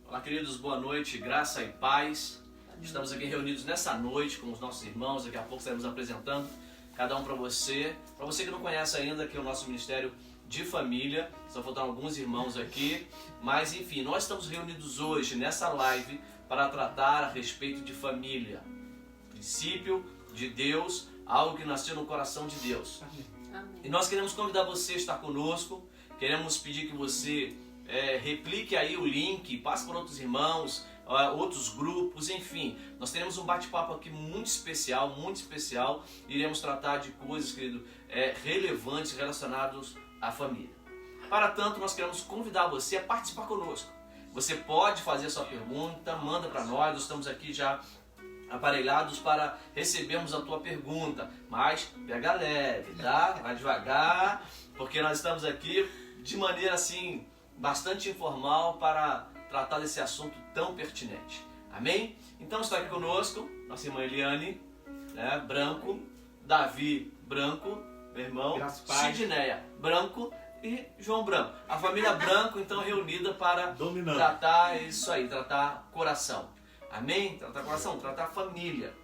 Olá, queridos, boa noite, graça e paz. Estamos aqui reunidos nessa noite com os nossos irmãos. Daqui a pouco estaremos apresentando cada um para você. Para você que não conhece ainda, aqui é o nosso Ministério de Família. Só faltaram alguns irmãos aqui. Mas, enfim, nós estamos reunidos hoje nessa live para tratar a respeito de família. Princípio de Deus, algo que nasceu no coração de Deus. Amém. E nós queremos convidar você a estar conosco. Queremos pedir que você replique aí o link, passe para outros irmãos, outros grupos, enfim. Nós teremos um bate-papo aqui muito especial, Iremos tratar de coisas, querido, relevantes relacionadas à família. Para tanto, nós queremos convidar você a participar conosco. Você pode fazer a sua pergunta, manda para nós, nós estamos aqui já aparelhados para recebermos a tua pergunta. Mas pega leve, tá? Vai devagar, porque nós estamos aqui de maneira assim bastante informal para tratar desse assunto tão pertinente. Amém? Então está aqui conosco nossa irmã Eliane, né, Branco, Davi Branco, meu irmão, Sidneia Branco e João Branco. A família Branco então reunida para tratar isso aí, tratar coração. Amém? Tratar coração, tratar família.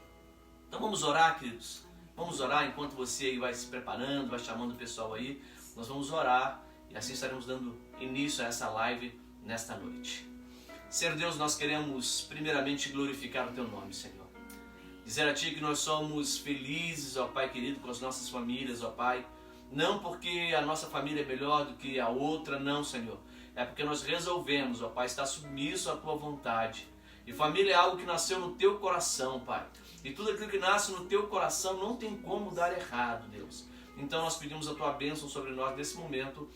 Então vamos orar, queridos. Vamos orar enquanto você aí vai se preparando, vai chamando o pessoal aí. Nós vamos orar e assim estaremos dando início a essa live nesta noite. Senhor Deus, nós queremos primeiramente glorificar o Teu nome, Senhor. Dizer a Ti que nós somos felizes, ó Pai querido, com as nossas famílias, ó Pai. Não porque a nossa família é melhor do que a outra, não, Senhor. É porque nós resolvemos, ó Pai, estar submisso à Tua vontade. E família é algo que nasceu no Teu coração, Pai. E tudo aquilo que nasce no Teu coração não tem como dar errado, Deus. Então nós pedimos a Tua bênção sobre nós nesse momento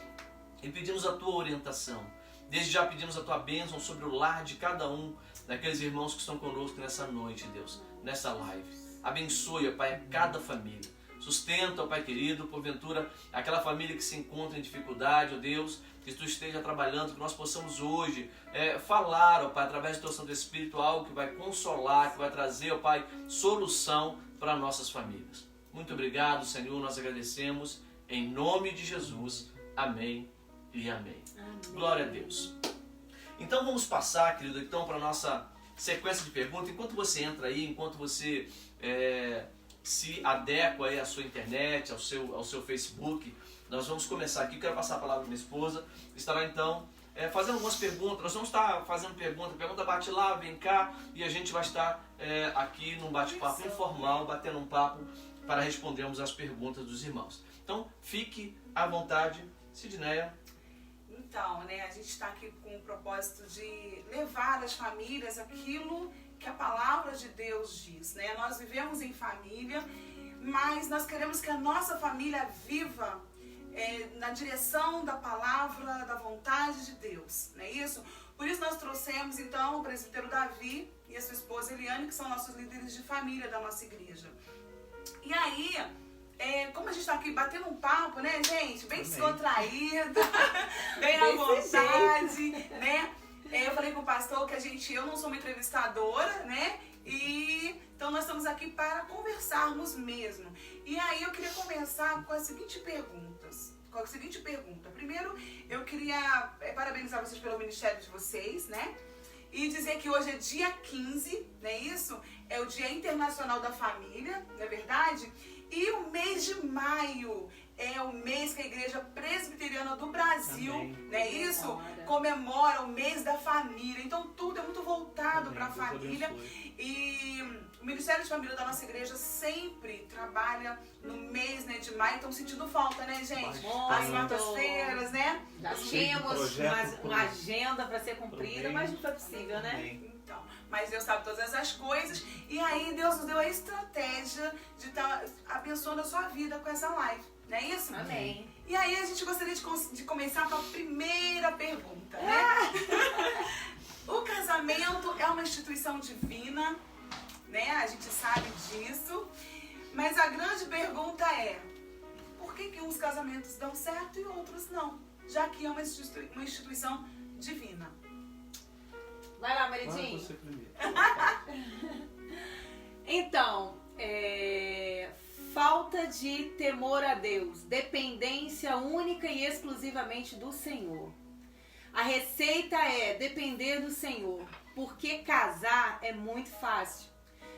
e pedimos a Tua orientação. Desde já pedimos a Tua bênção sobre o lar de cada um daqueles irmãos que estão conosco nessa noite, Deus, nessa live. Abençoe, ó Pai, cada família. Sustenta, ó Pai querido, porventura, aquela família que se encontra em dificuldade, ó Deus, que Tu esteja trabalhando, que nós possamos hoje falar, ó Pai, através do Teu Santo Espírito, algo que vai consolar, que vai trazer, ó Pai, solução para nossas famílias. Muito obrigado, Senhor, nós agradecemos, em nome de Jesus. Amém e amém. Amém. Glória a Deus. Então vamos passar, querido, então, para a nossa sequência de perguntas. Enquanto você entra aí, enquanto você se adequa aí à sua internet, ao seu Facebook, nós vamos começar aqui. Quero passar a palavra para minha esposa. Estará então fazendo algumas perguntas. Nós vamos estar fazendo pergunta bate lá, vem cá, e a gente vai estar aqui num bate-papo informal, batendo um papo para respondermos as perguntas dos irmãos. Então fique à vontade, Sidneia. Então, né, a gente está aqui com o propósito de levar às famílias aquilo que a palavra de Deus diz, né? Nós vivemos em família, mas nós queremos que a nossa família viva na direção da palavra, da vontade de Deus, não é isso? Por isso nós trouxemos então o presbítero Davi e a sua esposa Eliane, que são nossos líderes de família da nossa igreja. E aí, como a gente está aqui batendo um papo, né, gente? Bem descontraído, bem à vontade, né? Eu falei com o pastor que eu não sou uma entrevistadora, né? E então nós estamos aqui para conversarmos mesmo. E aí eu queria começar com a seguinte pergunta. Primeiro, eu queria parabenizar vocês pelo ministério de vocês, né? E dizer que hoje é dia 15, não é isso? É o Dia Internacional da Família, não é verdade? E o mês de maio é o mês que a Igreja Presbiteriana do Brasil, não é isso? Comemora o mês da família. Então tudo é muito voltado para a família. E o Ministério de Família da nossa igreja sempre trabalha no mês, né, de maio. Estão sentindo falta, né, gente? As quartas-feiras, né? Já tínhamos uma agenda para ser cumprida, mas não foi possível, né? Então, mas Deus sabe todas as coisas. E aí Deus nos deu a estratégia de estar abençoando a sua vida com essa live. Não é isso? Amém. E aí a gente gostaria de começar com a primeira pergunta, né? O casamento é uma instituição divina, né? A gente sabe disso. Mas a grande pergunta é, por que uns casamentos dão certo e outros não? Já que é uma instituição divina. Vai lá, Maridinho. Você primeiro. Então, falta de temor a Deus, dependência única e exclusivamente do Senhor. A receita é depender do Senhor, porque casar é muito fácil.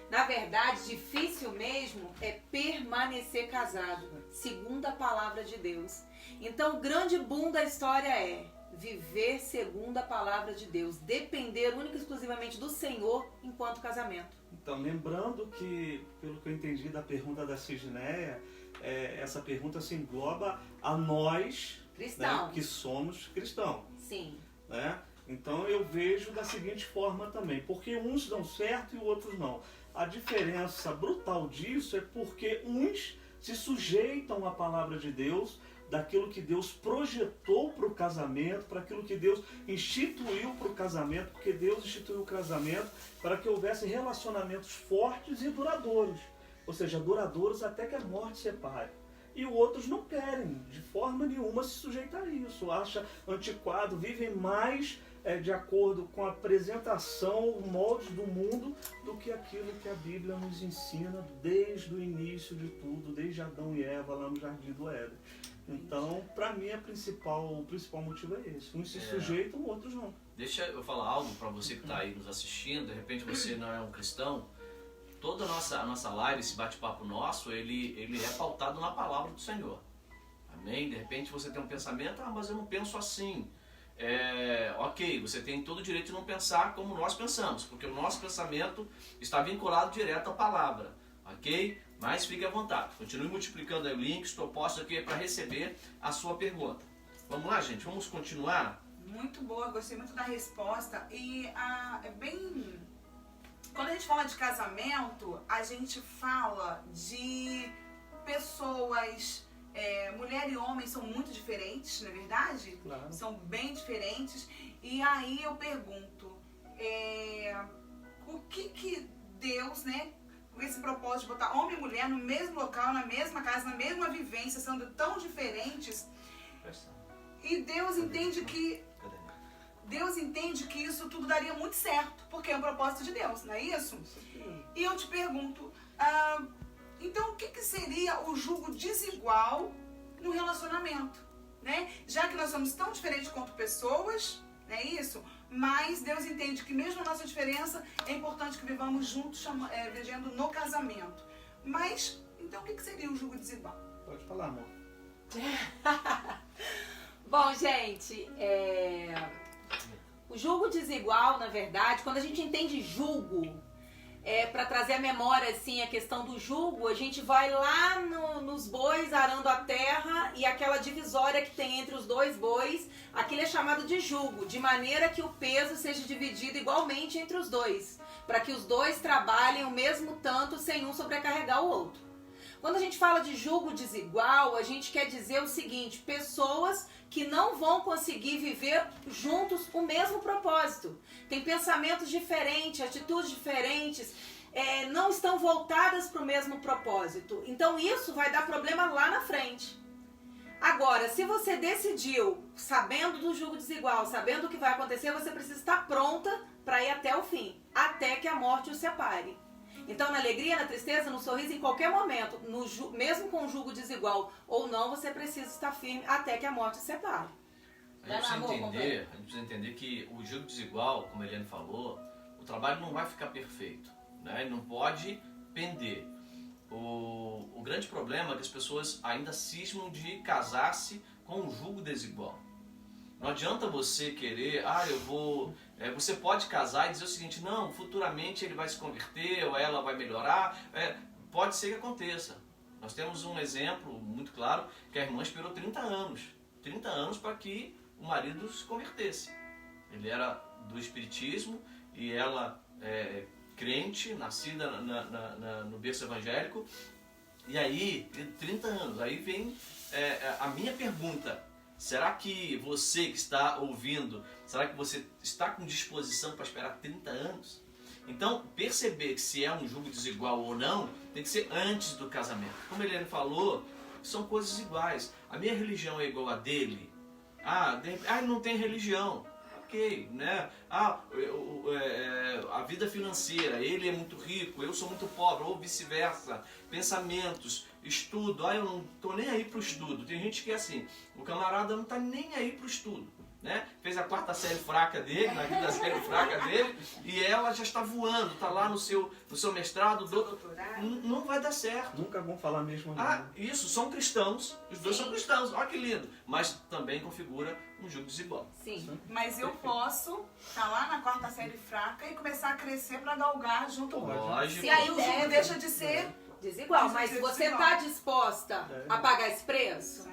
Na verdade, difícil mesmo é permanecer casado, segundo a palavra de Deus. Então, o grande boom da história é viver segundo a palavra de Deus, depender única e exclusivamente do Senhor enquanto casamento. Então, lembrando que, pelo que eu entendi da pergunta da Cisneia, essa pergunta se engloba a nós, né, que somos cristãos. Sim. Né? Então eu vejo da seguinte forma também, porque uns dão certo e outros não. A diferença brutal disso é porque uns se sujeitam à palavra de Deus, daquilo que Deus projetou para o casamento, para aquilo que Deus instituiu para o casamento, porque Deus instituiu o casamento para que houvesse relacionamentos fortes e duradouros, ou seja, duradouros até que a morte separe. E outros não querem, de forma nenhuma, se sujeitar a isso. Acha antiquado, vivem mais de acordo com a apresentação, os moldes do mundo, do que aquilo que a Bíblia nos ensina desde o início de tudo, desde Adão e Eva lá no Jardim do Éden. Então, para mim, o principal motivo é esse. Uns se sujeitam, outros não. Deixa eu falar algo para você que está aí nos assistindo, de repente você não é um cristão. Toda a nossa live, esse bate-papo nosso, ele é pautado na palavra do Senhor. Amém? De repente você tem um pensamento, mas eu não penso assim. Ok, você tem todo o direito de não pensar como nós pensamos, porque o nosso pensamento está vinculado direto à palavra. Ok? Mas fique à vontade. Continue multiplicando aí o link, estou posto aqui para receber a sua pergunta. Vamos lá, gente? Vamos continuar? Muito boa, gostei muito da resposta. E é bem... Quando a gente fala de casamento, a gente fala de pessoas, mulher e homem são muito diferentes, não é verdade? Claro. São bem diferentes. E aí eu pergunto, o que Deus, né, com esse propósito de botar homem e mulher no mesmo local, na mesma casa, na mesma vivência, sendo tão diferentes, e Deus entende que isso tudo daria muito certo, porque é um propósito de Deus, não é isso? E eu te pergunto, então o que seria o jugo desigual no relacionamento? Né? Já que nós somos tão diferentes quanto pessoas, não é isso? Mas Deus entende que mesmo a nossa diferença é importante que vivamos juntos, vivendo no casamento. Mas, então o que seria o jugo desigual? Pode falar, amor. Bom, gente, o jugo desigual, na verdade, quando a gente entende jugo, para trazer a memória, assim, a questão do jugo, a gente vai lá nos bois arando a terra e aquela divisória que tem entre os dois bois, aquilo é chamado de jugo, de maneira que o peso seja dividido igualmente entre os dois, para que os dois trabalhem o mesmo tanto sem um sobrecarregar o outro. Quando a gente fala de jugo desigual, a gente quer dizer o seguinte, pessoas que não vão conseguir viver juntos o mesmo propósito. Tem pensamentos diferentes, atitudes diferentes, não estão voltadas para o mesmo propósito. Então isso vai dar problema lá na frente. Agora, se você decidiu, sabendo do jugo desigual, sabendo o que vai acontecer, você precisa estar pronta para ir até o fim, até que a morte os separe. Então, na alegria, na tristeza, no sorriso, em qualquer momento, mesmo com o jugo desigual ou não, você precisa estar firme até que a morte os separe. A gente precisa entender que o jugo desigual, como a Eliane falou, o trabalho não vai ficar perfeito, né? Ele não pode pender. O grande problema é que as pessoas ainda cismam de casar-se com um jugo desigual. Não adianta você querer, você pode casar e dizer o seguinte, não, futuramente ele vai se converter ou ela vai melhorar. Pode ser que aconteça. Nós temos um exemplo muito claro que a irmã esperou 30 anos para que o marido se convertesse. Ele era do espiritismo e ela crente, nascida no berço evangélico. E aí, 30 anos, aí vem a minha pergunta. Será que você que está ouvindo, será que você está com disposição para esperar 30 anos? Então, perceber que se é um jugo desigual ou não, tem que ser antes do casamento. Como a Eliane falou, são coisas iguais. A minha religião é igual a dele. Ele não tem religião. Ok, né? A vida financeira, ele é muito rico, eu sou muito pobre, ou vice-versa. Pensamentos, estudo, eu não estou nem aí para o estudo. Tem gente que é assim, o camarada não está nem aí para o estudo. né? Fez a 4ª série fraca dele, na 5ª série fraca dele, e ela já está voando, está lá no seu mestrado, não vai dar certo. Nunca vão falar mesmo. Isso, são cristãos, os dois são cristãos, olha que lindo, mas também configura um jugo desigual. Sim. Mas eu posso estar lá na 4ª série fraca e começar a crescer para galgar junto com o Lógico. E aí o jugo deixa de ser desigual. Mas você está disposta a pagar esse preço?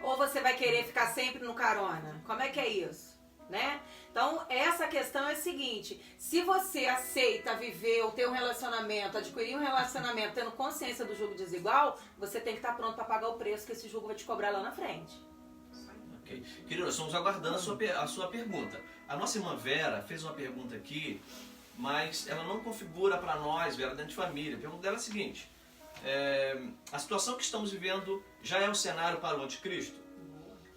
Ou você vai querer ficar sempre no carona? Como é que é isso? Né? Então, essa questão é a seguinte: se você aceita viver ou ter um relacionamento, adquirir um relacionamento tendo consciência do jugo desigual, você tem que estar pronto para pagar o preço que esse jugo vai te cobrar lá na frente. Ok. Querido, nós estamos aguardando a sua pergunta. A nossa irmã Vera fez uma pergunta aqui, mas ela não configura para nós, Vera, dentro de família. A pergunta dela é a seguinte: a situação que estamos vivendo já é o cenário para o anticristo?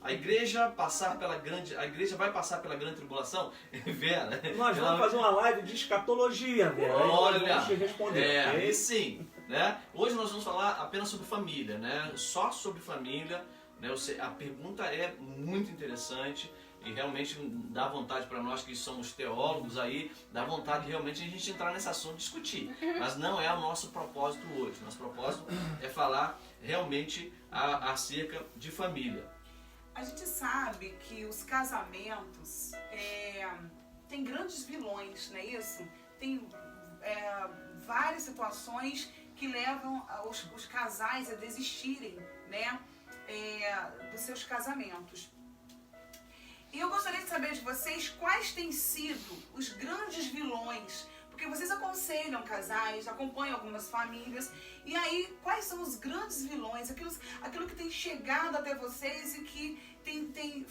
A igreja vai passar pela grande tribulação? Vera, nós vamos fazer uma live de escatologia, Vera. Olha, vamos te responder. aí sim, né? Hoje nós vamos falar apenas sobre família, né? Só sobre família, né? A pergunta é muito interessante e realmente dá vontade para nós que somos teólogos aí, dá vontade realmente a gente entrar nesse assunto e discutir. Mas não é o nosso propósito hoje. Nosso propósito é falar realmente acerca de família. A gente sabe que os casamentos têm grandes vilões, não é isso? Tem várias situações que levam os casais a desistirem, né, dos seus casamentos. E eu gostaria de saber de vocês quais têm sido os grandes vilões, porque vocês aconselham casais, acompanham algumas famílias, e aí quais são os grandes vilões, aquilo que tem chegado até vocês e que tem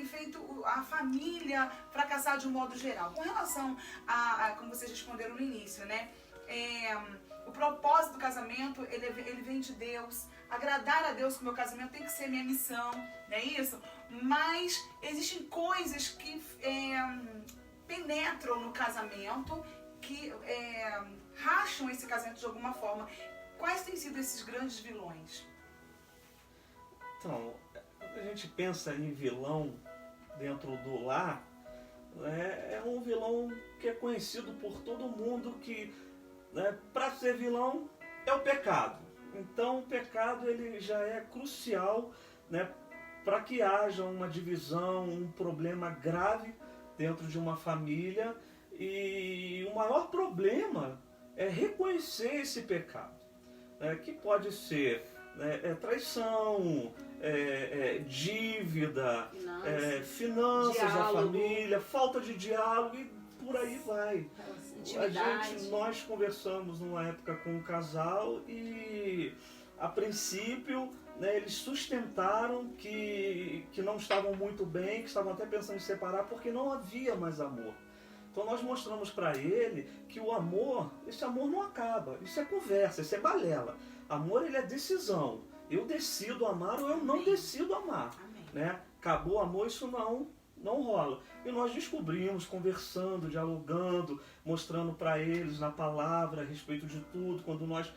feito a família fracassar de um modo geral. Com relação como vocês responderam no início, né? O propósito do casamento, ele vem de Deus. Agradar a Deus com o meu casamento tem que ser minha missão, não é isso? Mas existem coisas que penetram no casamento, que racham esse casamento de alguma forma. Quais têm sido esses grandes vilões? Então, quando a gente pensa em vilão dentro do lar, é um vilão que é conhecido por todo mundo, que, né, para ser vilão é o pecado. Então o pecado ele já é crucial, né, para que haja uma divisão, um problema grave dentro de uma família. E o maior problema é reconhecer esse pecado, né, que pode ser traição, dívida, finanças da família, falta de diálogo e por aí vai. Nós conversamos numa época com um casal e a princípio, né, eles sustentaram que não estavam muito bem, que estavam até pensando em separar porque não havia mais amor. Então nós mostramos para ele que o amor, esse amor não acaba, isso é conversa, isso é balela. Amor, ele é decisão. Eu decido amar ou eu não decido amar. Né? Acabou o amor, isso não rola. E nós descobrimos, conversando, dialogando, mostrando para eles na palavra a respeito de tudo, quando nós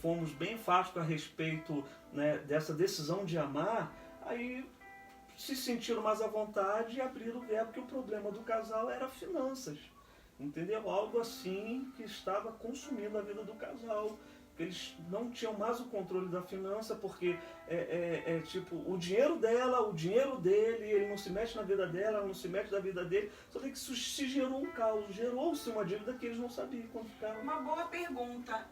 fomos bem enfáticos a respeito, né, dessa decisão de amar, aí se sentiram mais à vontade e abriram o verbo, que o problema do casal era finanças. Entendeu? Algo assim que estava consumindo a vida do casal. Eles não tinham mais o controle da finança, porque tipo, o dinheiro dela, o dinheiro dele, ele não se mexe na vida dela, ela não se mexe na vida dele, só que se gerou um caos, gerou-se uma dívida que eles não sabiam quando ficaram. Uma boa pergunta.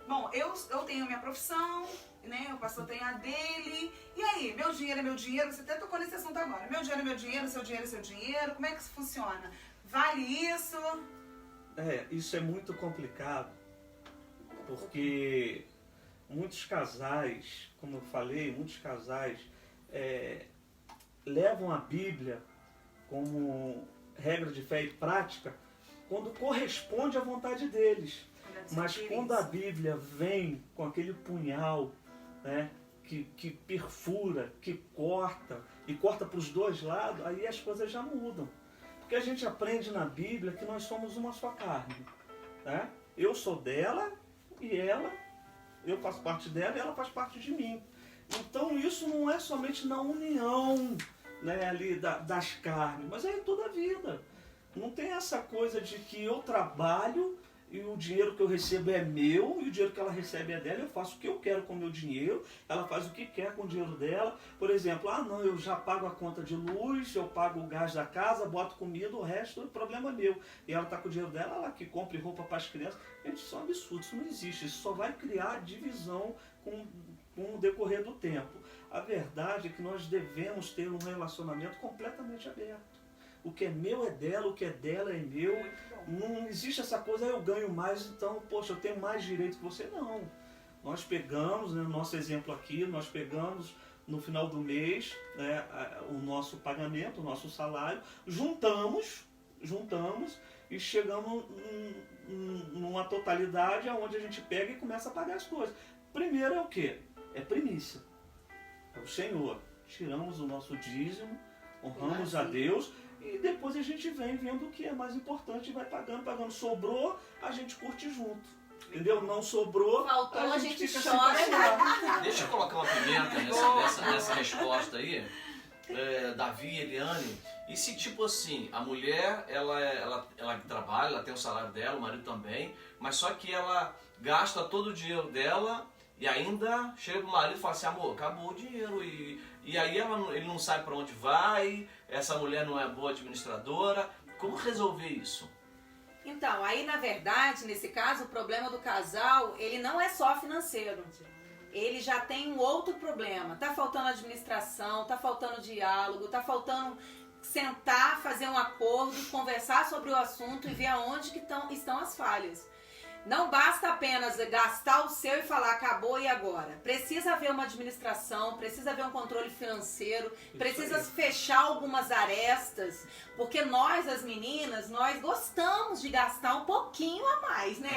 Bom, eu tenho a minha profissão, né? O pastor tem a dele. E aí, meu dinheiro é meu dinheiro? Você até tocou nesse assunto agora. Meu dinheiro é meu dinheiro, seu dinheiro é seu dinheiro. Como é que isso funciona? Vale isso? Isso é muito complicado, porque muitos casais, como eu falei, muitos casais levam a Bíblia como regra de fé e prática quando corresponde à vontade deles. Mas quando a Bíblia vem com aquele punhal, né, que perfura, que corta, e corta para os dois lados, aí as coisas já mudam. Porque a gente aprende na Bíblia que nós somos uma só carne. Né? Eu sou dela e eu faço parte dela e ela faz parte de mim. Então isso não é somente na união, né, ali das carnes, mas é toda a vida. Não tem essa coisa de que eu trabalho e o dinheiro que eu recebo é meu e o dinheiro que ela recebe é dela, eu faço o que eu quero com o meu dinheiro, ela faz o que quer com o dinheiro dela. Por exemplo, não, eu já pago a conta de luz, eu pago o gás da casa, boto comida, o resto é problema meu. E ela está com o dinheiro dela, ela que compra roupa para as crianças. Gente, isso é um absurdo, isso não existe, isso só vai criar divisão com o decorrer do tempo. A verdade é que nós devemos ter um relacionamento completamente aberto. O que é meu é dela, o que é dela é meu. Não existe essa coisa, eu ganho mais, então, poxa, eu tenho mais direito que você. Não. Nós pegamos, né, no nosso exemplo aqui, nós pegamos no final do mês, né, o nosso pagamento, o nosso salário, juntamos e chegamos numa totalidade onde a gente pega e começa a pagar as coisas. Primeiro é o quê? É primícia. É o Senhor. Tiramos o nosso dízimo, honramos a Deus. E depois a gente vem vendo o que é mais importante e vai pagando. Sobrou, a gente curte junto. Entendeu? Não sobrou, faltou, a gente fica chora. Deixa eu colocar uma pimenta nessa resposta aí. Davi e Eliane. E se tipo assim, a mulher, ela trabalha, ela tem o salário dela, o marido também, mas só que ela gasta todo o dinheiro dela e ainda chega pro marido e fala assim, amor, acabou o dinheiro. E aí ele não sabe para onde vai, essa mulher não é boa administradora. Como resolver isso? Então, aí na verdade, nesse caso, o problema do casal, ele não é só financeiro. Ele já tem um outro problema. Tá faltando administração, tá faltando diálogo, tá faltando sentar, fazer um acordo, conversar sobre o assunto e ver aonde que estão as falhas. Não basta apenas gastar o seu e falar acabou e agora. Precisa haver uma administração, precisa haver um controle financeiro, precisa fechar algumas arestas, porque nós, as meninas, nós gostamos de gastar um pouquinho a mais, né?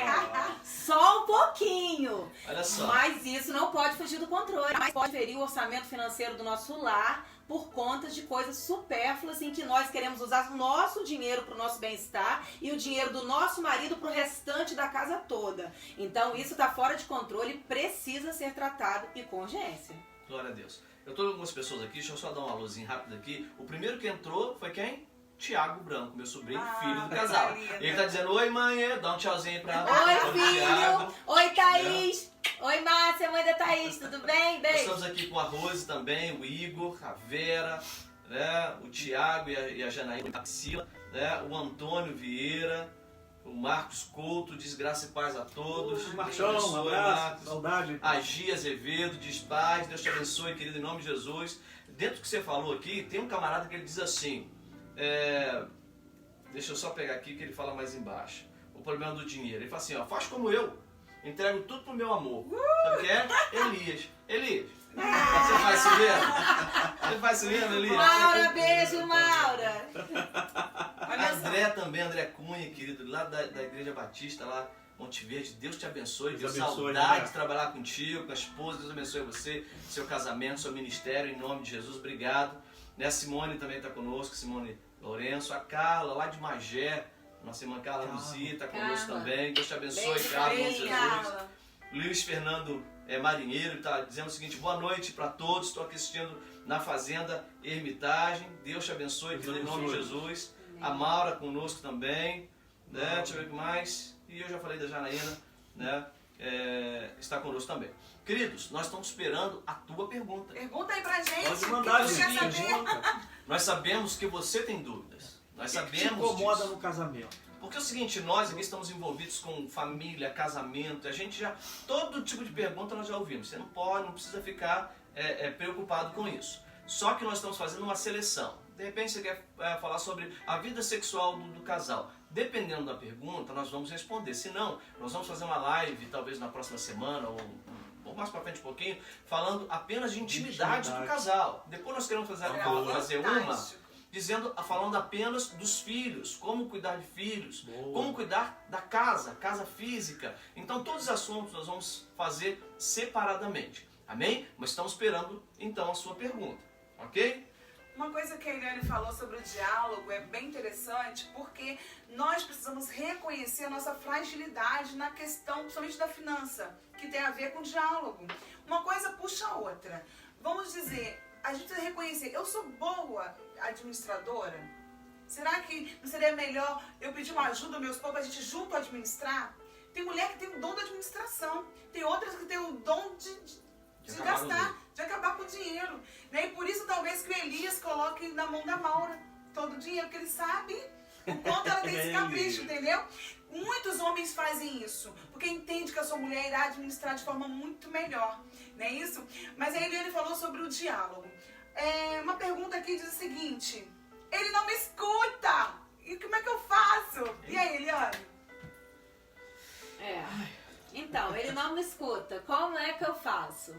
Só um pouquinho. Olha só. Mas isso não pode fugir do controle. Mas pode ferir o orçamento financeiro do nosso lar por conta de coisas supérfluas em que nós queremos usar o nosso dinheiro para o nosso bem-estar e o dinheiro do nosso marido para o restante da casa toda. Então isso está fora de controle, precisa ser tratado e com urgência. Glória a Deus. Eu estou com algumas pessoas aqui, deixa eu só dar um alôzinho rápido aqui. O primeiro que entrou foi quem? Tiago Branco, meu sobrinho, filho do casal. Ele está dizendo, oi mãe, dá um tchauzinho para Oi filho, oi Thaís, oi Márcia, mãe da Thaís, tudo bem? Beijo. Nós estamos aqui com a Rose também, o Igor, a Vera, né, o Tiago e a Janaína, a Priscila, né, o Antônio Vieira, o Marcos Couto, diz graça e paz a todos. Marcão, um abraço, saudade. A Gia Azevedo, diz paz, Deus te abençoe, querido, em nome de Jesus. Dentro do que você falou aqui, tem um camarada que ele diz assim, deixa eu só pegar aqui que ele fala mais embaixo, o problema do dinheiro. Ele fala assim, ó, faz como eu, entrego tudo pro meu amor. Sabe o que é? Elias, você faz isso mesmo? Você faz isso mesmo, Elias? Maura, beijo, Maura. André também, André Cunha, querido, lá da Igreja Batista, lá Monte Verde. Deus te abençoe, Deus saudade de trabalhar contigo, com a esposa. Deus abençoe você, seu casamento, seu ministério, em nome de Jesus, obrigado. A Simone também está conosco, Simone Lourenço, a Carla, lá de Magé, nossa irmã Carla Luzia está conosco também. Deus te abençoe, beijo, Carla, em nome de Jesus. Carla. Luiz Fernando Marinheiro está dizendo o seguinte, boa noite para todos, estou aqui assistindo na Fazenda Ermitagem. Deus te abençoe, querido, em nome de Jesus. A Maura conosco também, né? Deixa eu ver o que mais. E eu já falei da Janaína, né? Está conosco também. Queridos, nós estamos esperando a tua pergunta. Pergunta aí pra gente. Pode mandar, gente. Nós sabemos que você tem dúvidas. Nós sabemos te incomoda disso. no casamento. Porque é o seguinte, nós aqui estamos envolvidos com família, casamento, a gente já, todo tipo de pergunta nós já ouvimos. Você não pode, não precisa ficar preocupado com isso. Só que nós estamos fazendo uma seleção. De repente você quer falar sobre a vida sexual do casal. Dependendo da pergunta, nós vamos responder. Se não, nós vamos fazer uma live, talvez na próxima semana, ou mais pra frente um pouquinho, falando apenas de intimidade do casal. Depois nós queremos fazer uma, falando apenas dos filhos, como cuidar de filhos, como cuidar da casa física. Então todos os assuntos nós vamos fazer separadamente. Amém? Mas estamos esperando então a sua pergunta, ok? Uma coisa que a Eliane falou sobre o diálogo é bem interessante, porque nós precisamos reconhecer a nossa fragilidade na questão, principalmente da finança, que tem a ver com o diálogo. Uma coisa puxa a outra. Vamos dizer, a gente precisa reconhecer, eu sou boa administradora? Será que não seria melhor eu pedir uma ajuda aos meus pais para a gente junto administrar? Tem mulher que tem o dom da administração, tem outras que tem o dom de gastar, de acabar com o dinheiro. Né? E por isso talvez que o Elias coloque na mão da Maura todo o dinheiro, porque ele sabe o quanto ela tem esse capricho, entendeu? Muitos homens fazem isso, porque entende que a sua mulher irá administrar de forma muito melhor, não é isso? Mas aí ele falou sobre o diálogo. Uma pergunta aqui diz o seguinte: ele não me escuta, e como é que eu faço? E aí, Eliane? Então, ele não me escuta, como é que eu faço?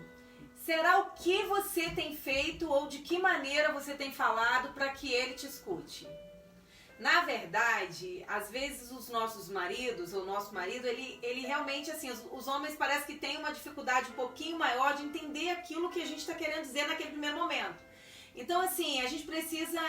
Será o que você tem feito ou de que maneira você tem falado para que ele te escute? Na verdade, às vezes os nossos maridos, ou o nosso marido, ele realmente, assim, os homens parece que têm uma dificuldade um pouquinho maior de entender aquilo que a gente está querendo dizer naquele primeiro momento. Então, assim, a gente precisa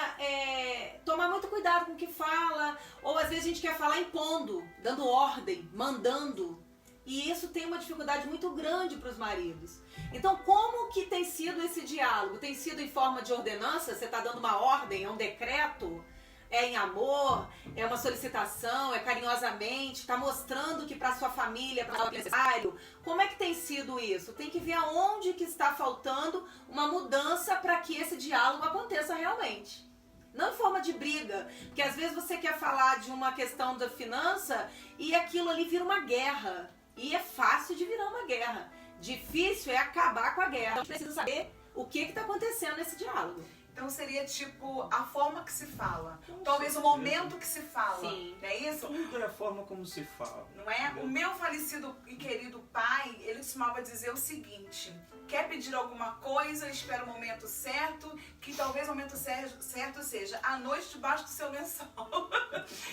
tomar muito cuidado com o que fala, ou às vezes a gente quer falar impondo, dando ordem, mandando. E isso tem uma dificuldade muito grande para os maridos. Então, como que tem sido esse diálogo? Tem sido em forma de ordenança? Você está dando uma ordem, é um decreto? É em amor? É uma solicitação? É carinhosamente? Está mostrando que para sua família é necessário? Como é que tem sido isso? Tem que ver aonde que está faltando uma mudança para que esse diálogo aconteça realmente. Não em forma de briga, porque às vezes você quer falar de uma questão da finança e aquilo ali vira uma guerra. E é fácil de virar uma guerra. Difícil é acabar com a guerra. A gente precisa saber o que está acontecendo nesse diálogo. Então seria tipo a forma que se fala, talvez o momento que se fala, Sim. Não é isso? Tudo é a forma como se fala. Não é? O meu falecido e querido pai, ele costumava dizer o seguinte: quer pedir alguma coisa, espera o momento certo, que talvez o momento certo seja a noite debaixo do seu lençol.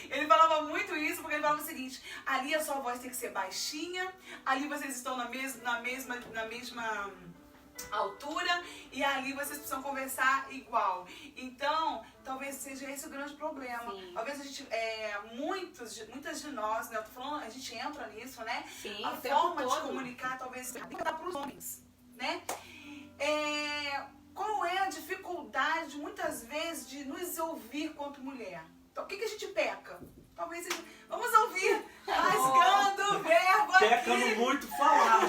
Ele falava muito isso, porque ele falava o seguinte: ali a sua voz tem que ser baixinha, ali vocês estão na mesma altura e ali vocês precisam conversar igual. Então, talvez seja esse o grande problema. Sim. Talvez a gente, muitas de nós, né, eu tô falando, a gente entra nisso, né? Sim, A o tempo forma de todo. comunicar talvez tem que dar para os homens, né? Qual é a dificuldade, muitas vezes, de nos ouvir quanto mulher? Então, o que a gente peca? Talvez vamos ouvir, rasgando o verbo aqui. Pecando muito falar.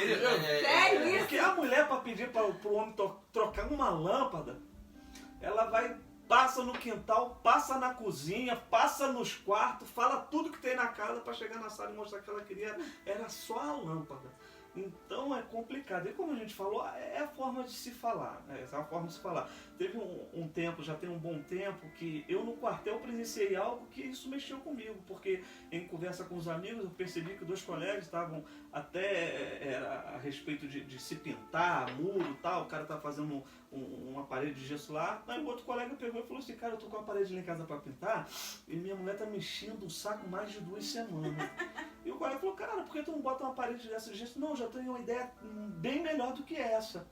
Sério isso? Porque a mulher, para pedir para o homem trocar uma lâmpada, ela passa no quintal, passa na cozinha, passa nos quartos, fala tudo que tem na casa para chegar na sala e mostrar que ela queria. Era só a lâmpada. Então é complicado. E como a gente falou, é a forma de se falar. É a forma de se falar. Teve um tempo, já tem um bom tempo, que eu no quartel presenciei algo que isso mexeu comigo. Porque em conversa com os amigos eu percebi que 2 colegas estavam até a respeito de se pintar, muro e tal. O cara tá fazendo uma parede de gesso lá. Aí o outro colega pegou e falou assim: cara, eu tô com uma parede lá em casa para pintar e minha mulher tá mexendo o saco mais de 2 semanas. E o colega falou: cara, por que tu não bota uma parede dessa de gesso? Não, já tenho uma ideia bem melhor do que essa.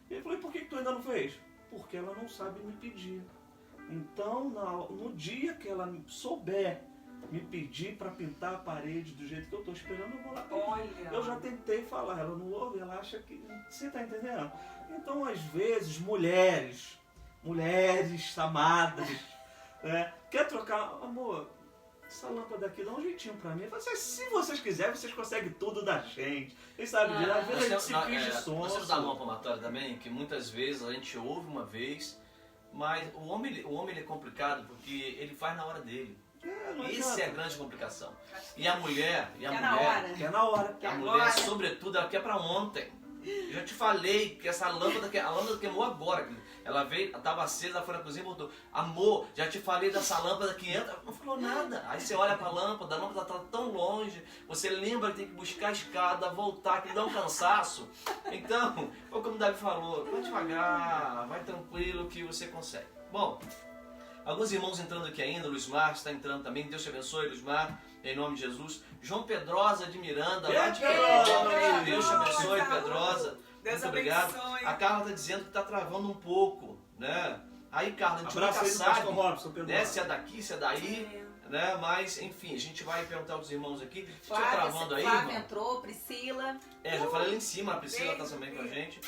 E ele falou: e por que tu ainda não fez? Porque ela não sabe me pedir. Então, no dia que ela souber me pedir para pintar a parede do jeito que eu estou esperando, eu vou lá pedir. Olha. Eu já tentei falar, ela não ouve, ela acha que... Você está entendendo? Então, às vezes, mulheres amadas, né, quer trocar... Amor, essa lâmpada aqui dá um jeitinho pra mim. Se vocês quiserem, vocês conseguem tudo da gente. Vocês sabem, às vezes a gente se finge de sonso. Nós temos da mão palmatória também, que muitas vezes a gente ouve uma vez, mas o homem ele é complicado porque ele faz na hora dele. Isso é a grande complicação. E a mulher, Quer na hora. Quer na hora. a mulher, sobretudo, ela quer pra ontem. Eu já te falei que essa lâmpada queimou agora. Ela veio, estava acesa, ela foi na cozinha e voltou. Amor, já te falei dessa lâmpada que entra. Não falou nada. Aí você olha para a lâmpada está tão longe. Você lembra que tem que buscar a escada, voltar, que dá um cansaço. Então, foi como o Davi falou, vai devagar, vai tranquilo que você consegue. Bom, alguns irmãos entrando aqui ainda, Luiz Mar está entrando também. Deus te abençoe, Luiz Mar, em nome de Jesus. João Pedrosa de Miranda, lá de Pedrosa. Deus te abençoe, Pedrosa. Deus Muito obrigado. abençoe. A Carla está dizendo que está travando um pouco, né? Aí, Carla, a gente Abraço nunca aí do sabe, Pastor Robson, Pedrosa. né, se é daqui, se é daí, né? Mas, enfim, a gente vai perguntar aos irmãos aqui. Se estiver Flávia, travando aí, Flávia irmão. entrou, Priscila. Já falei lá em cima, a Priscila tá Beijo, também com a beijo. gente.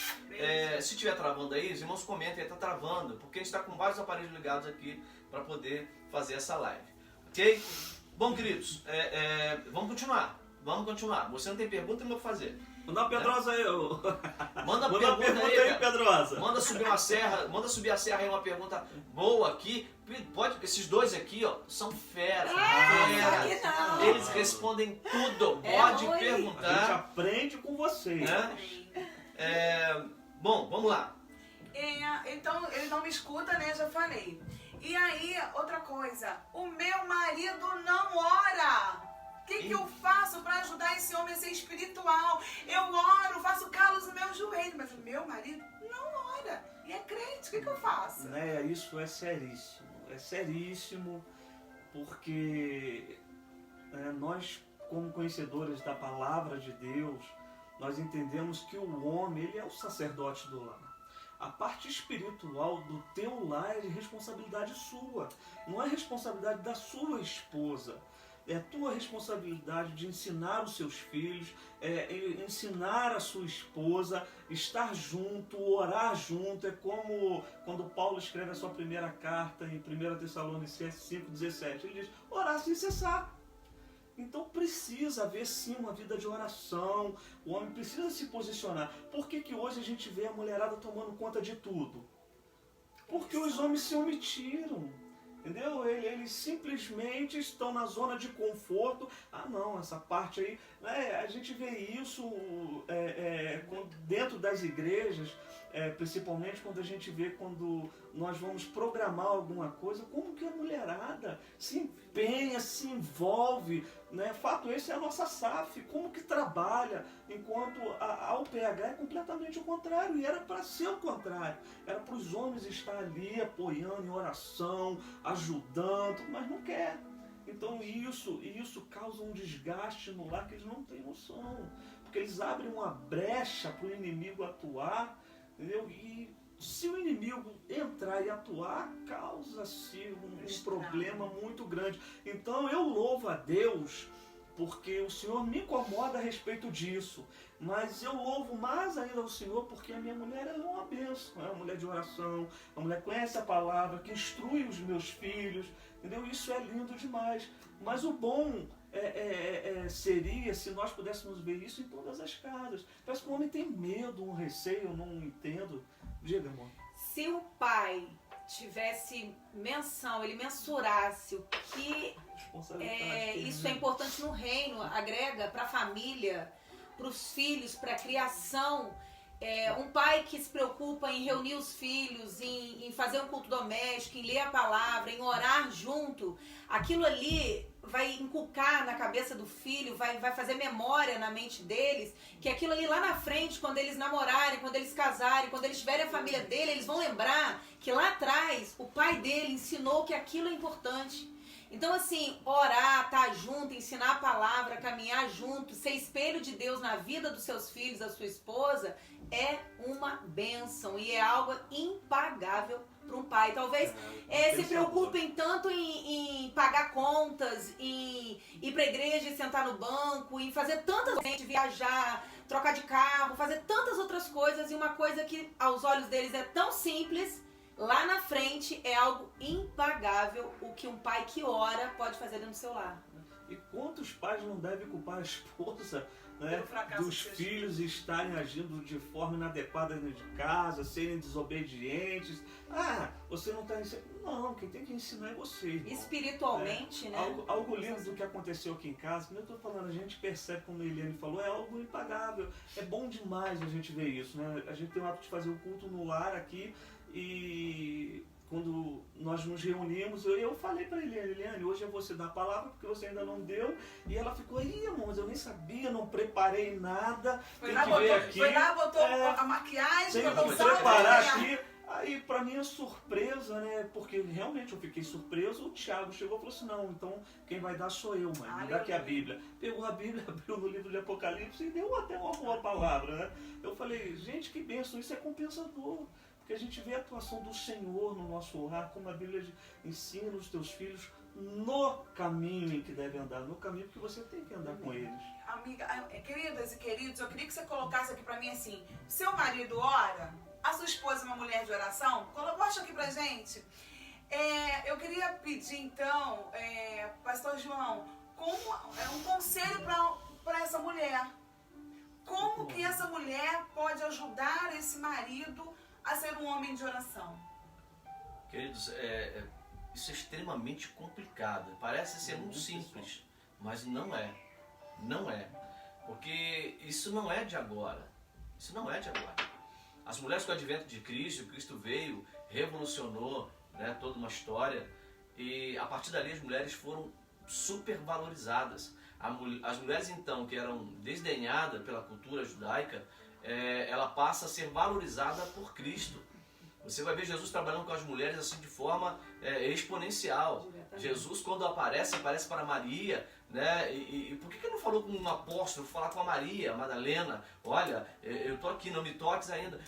Se estiver travando aí, os irmãos comentem aí, tá travando, porque a gente está com vários aparelhos ligados aqui para poder fazer essa live. Ok? Bom, queridos, vamos continuar. Vamos continuar. Você não tem pergunta, eu vou fazer. Manda uma Pedrosa aí. Manda Manda uma pergunta aí, cara. Pedrosa. Manda subir a serra aí, uma pergunta boa aqui. Pode, esses dois aqui, ó, são feras. Só que não. Eles respondem tudo. É Pode ruim. A gente perguntar. aprende com vocês. Né? Bom, vamos lá. Então, ele não me escuta, né? Já falei. E aí, outra coisa. O meu marido não ora. O que eu faço para ajudar esse homem a ser espiritual? Eu oro, faço calos no meu joelho, mas o meu marido não ora. E é crente, o que eu faço? Né, isso é seríssimo. É seríssimo porque nós, como conhecedores da palavra de Deus, nós entendemos que o homem, ele é o sacerdote do lar. A parte espiritual do teu lar é de responsabilidade sua. Não é responsabilidade da sua esposa. É a tua responsabilidade de ensinar os seus filhos, ensinar a sua esposa, estar junto, orar junto. É como quando Paulo escreve a sua primeira carta em 1 Tessalonicenses 5,17. Ele diz, orar sem cessar. Então precisa haver sim uma vida de oração, o homem precisa se posicionar. Por que hoje a gente vê a mulherada tomando conta de tudo? Porque os homens se omitiram. Entendeu? Eles simplesmente estão na zona de conforto. Ah não, essa parte aí, a gente vê isso dentro das igrejas, principalmente quando a gente vê quando nós vamos programar alguma coisa, como que a mulherada se empenha, se envolve, né? Fato esse é a nossa SAF, como que trabalha, enquanto a UPH é completamente o contrário, e era para ser o contrário, era para os homens estar ali apoiando em oração, ajudando, mas não quer. Então isso causa um desgaste no lar que eles não têm noção, porque eles abrem uma brecha para o inimigo atuar, entendeu? E se o inimigo entrar e atuar, causa-se um problema muito grande. Então eu louvo a Deus porque o Senhor me incomoda a respeito disso. Mas eu louvo mais ainda ao Senhor porque a minha mulher é uma bênção. É uma mulher de oração, uma mulher que conhece a palavra, que instrui os meus filhos. Entendeu? Isso é lindo demais. Mas o bom seria se nós pudéssemos ver isso em todas as casas. Parece que o homem tem medo, um receio, eu não entendo. Diga, amor. Se o pai tivesse menção, ele mensurasse o que isso é importante no reino, agrega para a família, para os filhos, para a criação. Um pai que se preocupa em reunir os filhos, em fazer um culto doméstico, em ler a palavra, em orar junto, aquilo ali vai inculcar na cabeça do filho, vai fazer memória na mente deles, que aquilo ali lá na frente, quando eles namorarem, quando eles casarem, quando eles tiverem a família dele, eles vão lembrar que lá atrás o pai dele ensinou que aquilo é importante. Então assim, orar, estar junto, ensinar a palavra, caminhar junto, ser espelho de Deus na vida dos seus filhos, da sua esposa, é uma bênção e é algo impagável para um pai. Talvez se preocupem tanto em pagar contas, em ir para a igreja e sentar no banco, em fazer tantas coisas, viajar, trocar de carro, fazer tantas outras coisas, e uma coisa que aos olhos deles é tão simples, lá na frente é algo impagável o que um pai que ora pode fazer dentro do seu lar. E quantos pais não devem culpar a esposa, né, dos filhos estarem agindo de forma inadequada dentro de casa, serem desobedientes? Ah, você não está ensinando. Não, quem tem que ensinar é você, irmão. Espiritualmente, né? Algo lindo do que aconteceu aqui em casa, como eu estou falando, a gente percebe, como a Eliane falou, é algo impagável. É bom demais a gente ver isso, né? A gente tem o hábito de fazer o culto no lar aqui, e quando nós nos reunimos, eu falei para Eliane, hoje é você dar a palavra, porque você ainda não deu. E ela ficou, irmão, mas eu nem sabia, não preparei nada. Foi lá, botou a maquiagem, tem que preparar aqui. Aí, pra minha surpresa, né, porque realmente eu fiquei surpreso, o Thiago chegou e falou assim, não, então quem vai dar sou eu, mãe, me dá aqui a Bíblia. Pegou a Bíblia, abriu no livro de Apocalipse e deu até uma boa palavra, né. Eu falei, gente, que bênção, isso é compensador. Porque a gente vê a atuação do Senhor no nosso lar, como a Bíblia ensina os teus filhos, no caminho em que deve andar, no caminho que você tem que andar com eles. Amiga, queridas e queridos, eu queria que você colocasse aqui pra mim assim, seu marido ora? A sua esposa é uma mulher de oração? Mostra aqui pra gente. Eu queria pedir então, pastor João, um conselho para essa mulher. Como que essa mulher pode ajudar esse marido a ser um homem de oração? Queridos, isso é extremamente complicado. Parece ser muito simples, mas não é. Não é. Porque isso não é de agora. Isso não é de agora. As mulheres com o advento de Cristo, Cristo veio, revolucionou, né, toda uma história, e a partir dali as mulheres foram super valorizadas. As mulheres então que eram desdenhadas pela cultura judaica, ela passa a ser valorizada por Cristo. Você vai ver Jesus trabalhando com as mulheres assim de forma exponencial. Jesus, quando aparece para Maria, né? E por que ele não falou com um apóstolo, falar com a Maria, a Madalena? Olha, eu estou aqui, não me toques ainda.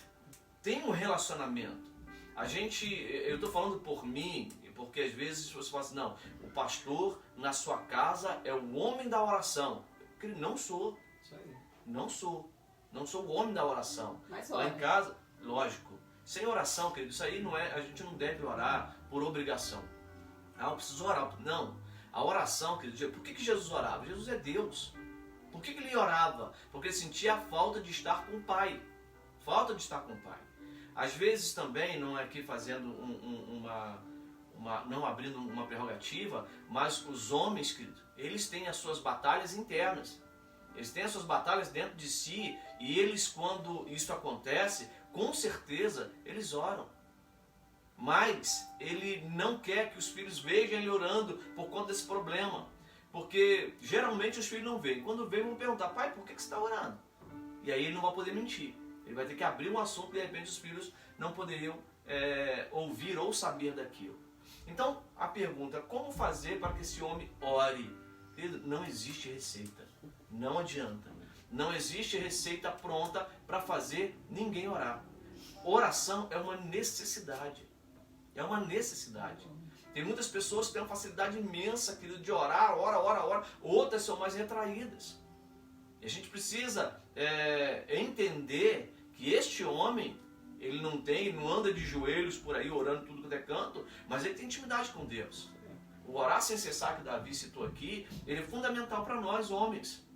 Tem um relacionamento. Eu estou falando por mim, porque às vezes você fala assim, não, o pastor na sua casa é o homem da oração. Não sou. Isso aí. Não sou. Não sou o homem da oração. Mas lá em casa, lógico. Sem oração, querido, isso aí não é, a gente não deve orar por obrigação. Eu preciso orar. Não. A oração, querido, por que Jesus orava? Jesus é Deus. Por que ele orava? Porque ele sentia a falta de estar com o Pai. Falta de estar com o Pai. Às vezes também, não é aqui fazendo não abrindo uma prerrogativa, mas os homens, querido, eles têm as suas batalhas internas. Eles têm as suas batalhas dentro de si, e eles, quando isso acontece, com certeza, eles oram. Mas ele não quer que os filhos vejam ele orando por conta desse problema. Porque geralmente os filhos não veem. Quando veem, vão perguntar, pai, por que você está orando? E aí ele não vai poder mentir. Ele vai ter que abrir um assunto, de repente os filhos não poderiam ouvir ou saber daquilo. Então, a pergunta, como fazer para que esse homem ore? Não existe receita. Não adianta. Não existe receita pronta para fazer ninguém orar. Oração é uma necessidade. É uma necessidade. Tem muitas pessoas que têm uma facilidade imensa, querido, de orar, ora. Outras são mais retraídas. E a gente precisa entender que este homem, ele não anda de joelhos por aí orando tudo quanto é canto, mas ele tem intimidade com Deus. O orar sem cessar que Davi citou aqui, ele é fundamental para nós, homens.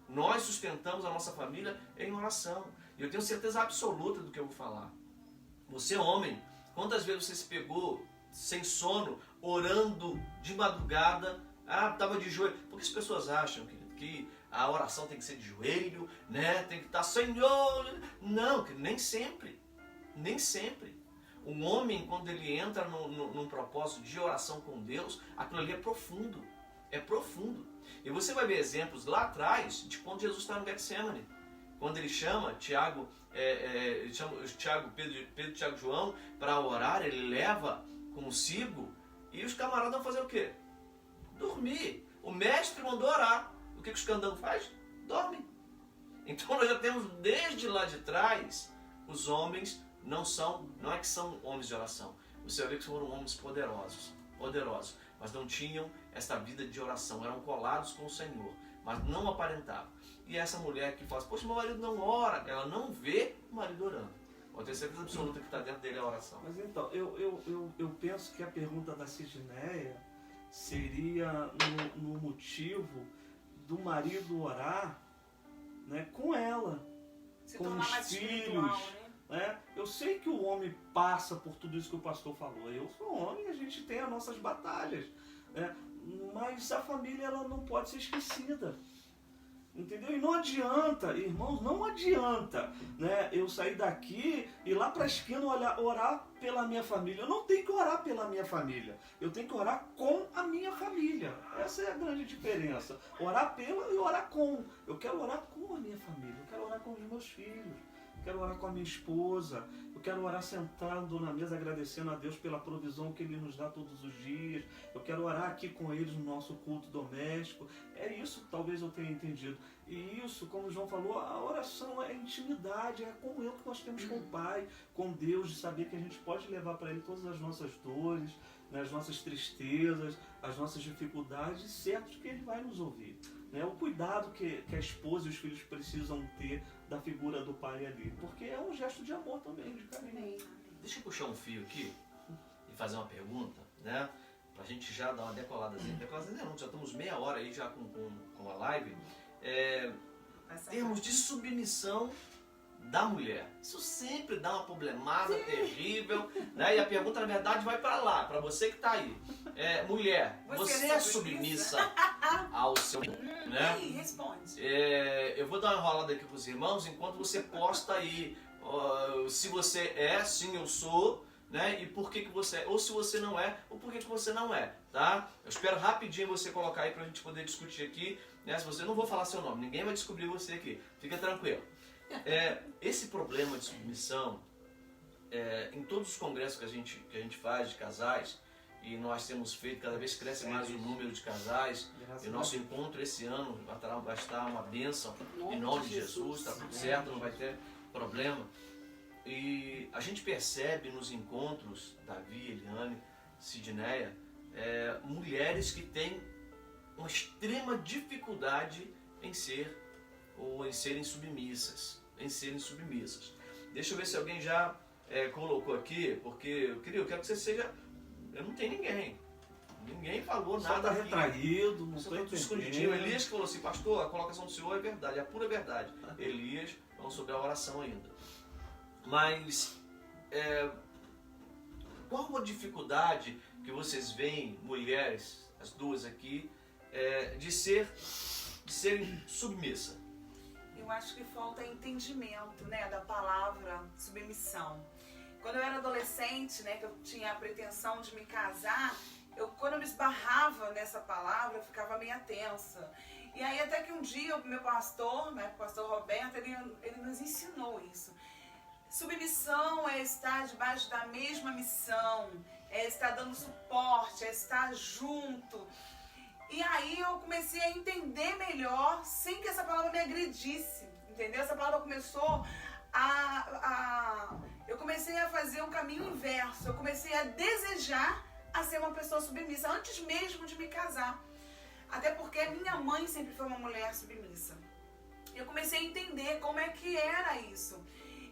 Nós sustentamos a nossa família em oração. E eu tenho certeza absoluta do que eu vou falar. Você, homem, quantas vezes você se pegou sem sono, orando de madrugada, estava de joelho? Porque as pessoas acham, querido, que a oração tem que ser de joelho, né? Tem que estar, Senhor... Não, nem sempre. Nem sempre. Um homem, quando ele entra num propósito de oração com Deus, aquilo ali é profundo. É profundo. E você vai ver exemplos lá atrás de quando Jesus está no Getsemane. Quando ele chama Tiago, Pedro, Tiago e João para orar, ele leva consigo, e os camaradas vão fazer o quê? Dormir. O mestre mandou orar. O que os candangos fazem? Dormem. Então nós já temos desde lá de trás, os homens não é que são homens de oração. Você vai ver que foram homens poderosos, mas não tinham esta vida de oração, eram colados com o Senhor, mas não aparentavam. E essa mulher que fala, poxa, meu marido não ora, ela não vê o marido orando. Pode ter certeza absoluta que está dentro dele a oração. Mas então, eu penso que a pergunta da Sidneia seria no motivo do marido orar, né, com ela, Se com tornar os mais filhos. espiritual, né? Eu sei que o homem passa por tudo isso que o pastor falou. Eu sou homem e a gente tem as nossas batalhas. Né? Mas a família ela não pode ser esquecida. Entendeu? E não adianta, irmãos, não adianta, né, eu sair daqui e ir lá para a esquina orar pela minha família. Eu não tenho que orar pela minha família. Eu tenho que orar com a minha família. Essa é a grande diferença. Orar pela e orar com. Eu quero orar com a minha família. Eu quero orar com os meus filhos. Eu quero orar com a minha esposa. Eu Eu quero orar sentado na mesa, agradecendo a Deus pela provisão que Ele nos dá todos os dias. Eu quero orar aqui com eles no nosso culto doméstico. É isso que talvez eu tenha entendido. E isso, como o João falou, a oração é intimidade, é a comunhão que nós temos com o Pai, com Deus, de saber que a gente pode levar para Ele todas as nossas dores, né, as nossas tristezas, as nossas dificuldades, certo que Ele vai nos ouvir. Né? O cuidado que a esposa e os filhos precisam ter da figura do pai ali, porque é um gesto de amor também, de carinho. Deixa eu puxar um fio aqui e fazer uma pergunta, né? Pra gente já dar uma decoladazinha. Decoladazinha não, já estamos meia hora aí já com a live. Termos de submissão da mulher. Isso sempre dá uma problemada terrível, né? E a pergunta, na verdade, vai para lá, para você que está aí. Mulher, você é submissa ao seu... né? Sim, responde. Eu vou dar uma enrolada aqui para os irmãos, enquanto você posta aí se você é, sim, eu sou, né? E por que você é, ou se você não é, ou por que você não é, tá? Eu espero rapidinho você colocar aí para a gente poder discutir aqui, né? Se você não vou falar seu nome, ninguém vai descobrir você aqui, fica tranquilo. Esse problema de submissão, em todos os congressos que a gente faz de casais, e nós temos feito, cada vez cresce mais o número de casais, e o nosso encontro esse ano vai estar uma bênção, em nome de Jesus, está tudo certo, não vai ter problema. E a gente percebe nos encontros, Davi, Eliane, Sidneia, mulheres que têm uma extrema dificuldade em serem submissas. Deixa eu ver se alguém já colocou aqui, porque eu quero que você seja... Eu não tenho ninguém falou Só nada tá retraído, não estou estou tudo escondidinho. Elias que falou assim, pastor, a colocação do senhor é verdade, é a pura verdade. Elias, vamos sobre a oração ainda. Mas qual a dificuldade que vocês veem, mulheres, as duas aqui, de serem submissas? Eu acho que falta entendimento, né, da palavra submissão. Quando eu era adolescente, né, que eu tinha a pretensão de me casar, quando eu me esbarrava nessa palavra, eu ficava meio tensa. E aí até que um dia o meu pastor, né, o pastor Roberto, ele nos ensinou isso. Submissão é estar debaixo da mesma missão, é estar dando suporte, é estar junto. E aí eu comecei a entender melhor, sem que essa palavra me agredisse, entendeu? Essa palavra começou eu comecei a fazer um caminho inverso, eu comecei a desejar a ser uma pessoa submissa, antes mesmo de me casar. Até porque minha mãe sempre foi uma mulher submissa. Eu comecei a entender como é que era isso.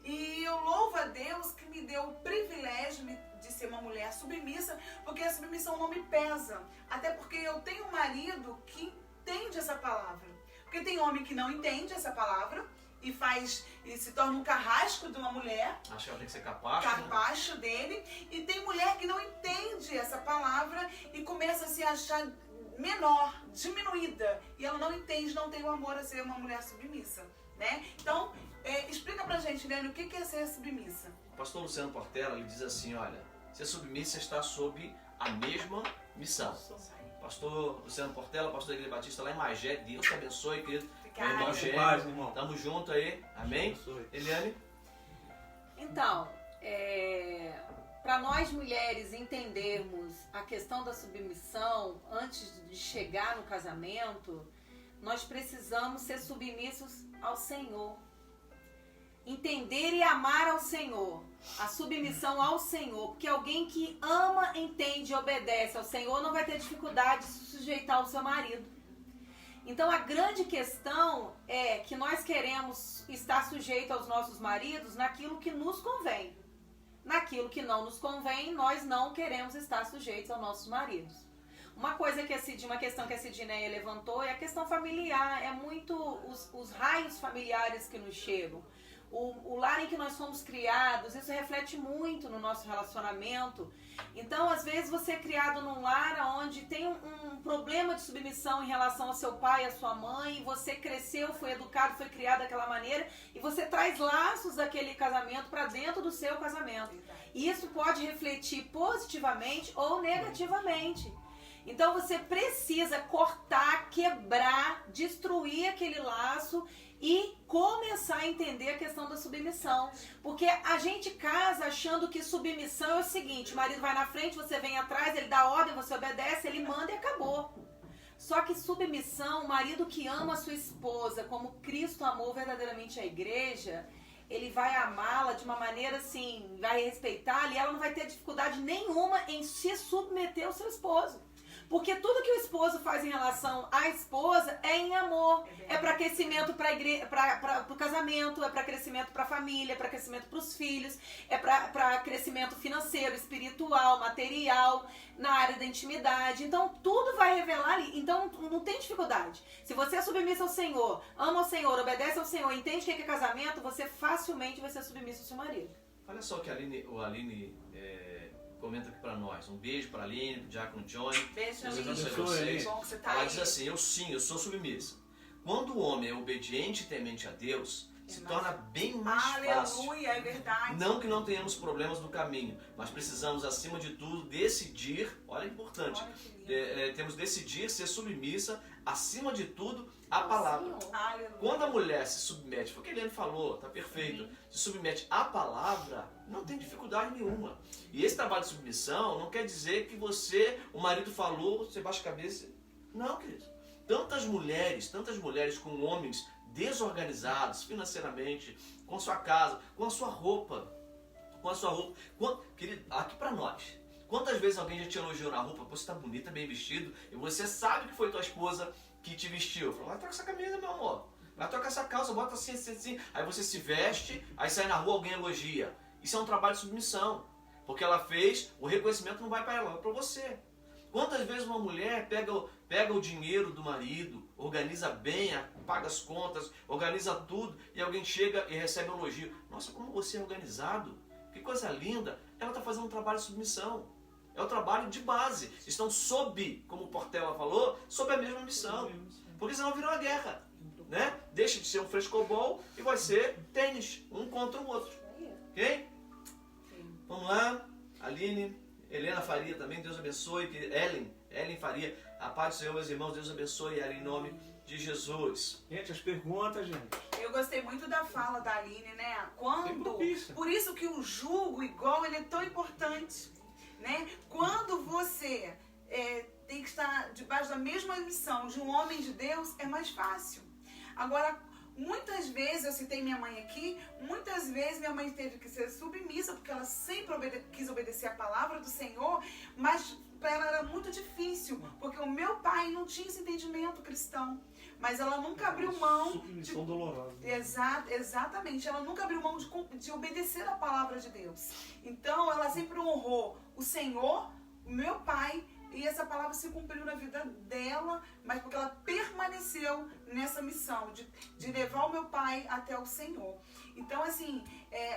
E eu louvo a Deus que me deu o privilégio de ser uma mulher submissa, porque a submissão não me pesa. Até porque eu tenho um marido que entende essa palavra. Porque tem homem que não entende essa palavra e se torna um carrasco de uma mulher. Acho que ela tem que ser capacho. Capacho dele. E tem mulher que não entende essa palavra e começa a se achar menor, diminuída. E ela não entende, não tem o amor a ser uma mulher submissa, né? Então, explica pra gente, Leandro, o que é ser submissa? O pastor Luciano Portela, ele diz assim, olha, ser submissa está sob a mesma missão. Pastor Luciano Portela, pastor da Igreja Batista lá em Magé, Deus te abençoe, querido. Meu irmão Gêmeo, tamo junto aí, amém? Eliane? Então, para nós mulheres entendermos a questão da submissão antes de chegar no casamento, nós precisamos ser submissos ao Senhor. Entender e amar ao Senhor, a submissão ao Senhor, porque alguém que ama, entende e obedece ao Senhor não vai ter dificuldade de se sujeitar ao seu marido. Então a grande questão é que nós queremos estar sujeitos aos nossos maridos naquilo que nos convém. Naquilo que não nos convém, nós não queremos estar sujeitos aos nossos maridos. Uma questão que a Sidneia levantou é a questão familiar, é muito os raios familiares que nos chegam. O lar em que nós fomos criados, isso reflete muito no nosso relacionamento. Então, às vezes, você é criado num lar onde tem um problema de submissão em relação ao seu pai, à sua mãe, e você cresceu, foi educado, foi criado daquela maneira, e você traz laços daquele casamento para dentro do seu casamento. E isso pode refletir positivamente ou negativamente. Então você precisa cortar, quebrar, destruir aquele laço e começar a entender a questão da submissão. Porque a gente casa achando que submissão é o seguinte: o marido vai na frente, você vem atrás, ele dá ordem, você obedece, ele manda e acabou. Só que submissão, o marido que ama a sua esposa como Cristo amou verdadeiramente a igreja, ele vai amá-la de uma maneira assim, vai respeitá-la, e ela não vai ter dificuldade nenhuma em se submeter ao seu esposo. Porque tudo que o esposo faz em relação à esposa é em amor. É para crescimento para o casamento, é para crescimento para a família, é para crescimento para os filhos, é para crescimento financeiro, espiritual, material, na área da intimidade. Então tudo vai revelar ali. Então não tem dificuldade. Se você é submissa ao Senhor, ama ao Senhor, obedece ao Senhor, entende o que é casamento, você facilmente vai ser submissa ao seu marido. Olha só que a Aline comenta aqui para nós. Um beijo para a Aline, para o Diácono Johnny. Beijo, Deus Aline. abençoe vocês. Bom que você tá Ela aí. diz assim: eu sou submissa. Quando o homem é obediente e temente a Deus, se torna bem mais fácil. Aleluia, é verdade. Não que não tenhamos problemas no caminho, mas precisamos, acima de tudo, decidir. Olha, é importante. Olha que lindo. Temos de decidir ser submissa, acima de tudo, à palavra. Aleluia. Quando a mulher se submete, foi o que a Eliane falou, tá perfeito, se submete à palavra, não tem dificuldade nenhuma. E esse trabalho de submissão não quer dizer que o marido falou, você baixa a cabeça. Não, querido. Tantas mulheres com homens desorganizados financeiramente, com sua casa, com a sua roupa. Querido, aqui pra nós. Quantas vezes alguém já te elogiou na roupa, você tá bonita, bem vestido, e você sabe que foi tua esposa que te vestiu. Falou, vai trocar essa camisa, meu amor. Vai trocar essa calça, bota assim, assim, assim. Aí você se veste, aí sai na rua, alguém elogia. Isso é um trabalho de submissão. Porque ela fez, o reconhecimento não vai para ela, vai para você. Quantas vezes uma mulher pega o dinheiro do marido, organiza bem, paga as contas, organiza tudo, e alguém chega e recebe um elogio. Nossa, como você é organizado. Que coisa linda. Ela está fazendo um trabalho de submissão. É o trabalho de base. Estão sob, como o Portela falou, sob a mesma missão. Porque senão virou uma guerra. Né? Deixa de ser um frescobol e vai ser tênis, um contra o outro. Ok? Vamos lá. Aline, Helena Faria também, Deus abençoe. Ellen Faria, a paz do Senhor, meus irmãos, Deus abençoe ela em nome de Jesus. Gente, as perguntas, gente. Eu gostei muito da fala da Aline, né? propícia. Por isso que o jugo igual ele é tão importante, né? Quando você tem que estar debaixo da mesma missão de um homem de Deus, é mais fácil. Agora, muitas vezes, eu citei minha mãe aqui, muitas vezes minha mãe teve que ser submissa, porque ela sempre quis obedecer a palavra do Senhor, mas para ela era muito difícil, porque o meu pai não tinha esse entendimento cristão. Mas ela nunca abriu mão Submissão dolorosa. Exatamente, ela nunca abriu mão de obedecer a palavra de Deus. Então ela sempre honrou o Senhor, o meu pai, e essa palavra se cumpriu na vida dela, mas porque ela permaneceu nessa missão de levar o meu pai até o Senhor. Então, assim,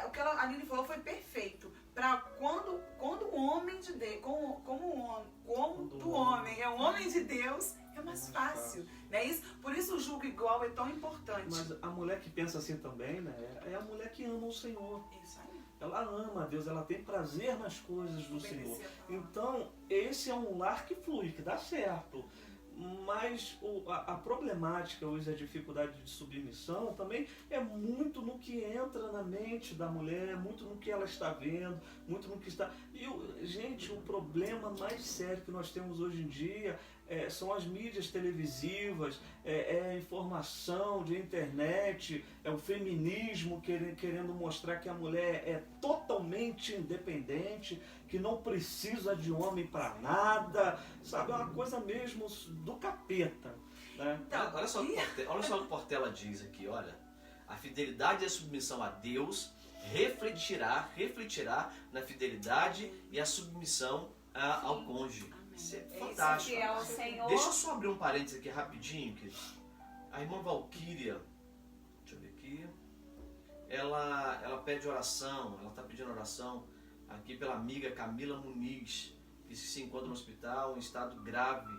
o que a Aline falou foi perfeito. Para quando o homem de Deus, o homem é um homem de Deus, é mais fácil, não é isso? Por isso o jugo igual é tão importante. Mas a mulher que pensa assim também, né? É a mulher que ama o Senhor. Isso aí. Ela ama a Deus, ela tem prazer nas coisas do Senhor. Obedecer a palavra. Então, esse é um lar que flui, que dá certo. Mas a problemática, hoje, a dificuldade de submissão também é muito no que entra na mente da mulher, muito no que ela está vendo, muito no que está... Gente, o problema mais sério que nós temos hoje em dia são as mídias televisivas, a informação de internet, é o feminismo querendo mostrar que a mulher é totalmente independente, que não precisa de homem para nada, sabe? É uma coisa mesmo do capeta. Né? Então, Olha só o que Portela diz aqui, olha. A fidelidade e a submissão a Deus refletirá na fidelidade e a submissão ao cônjuge. Isso é fantástico. Fiel ao Senhor. Deixa eu só abrir um parênteses aqui rapidinho, querido. A irmã Valquíria, deixa eu ver aqui, ela pede oração, ela está pedindo oração aqui pela amiga Camila Muniz, que se encontra no hospital em estado grave.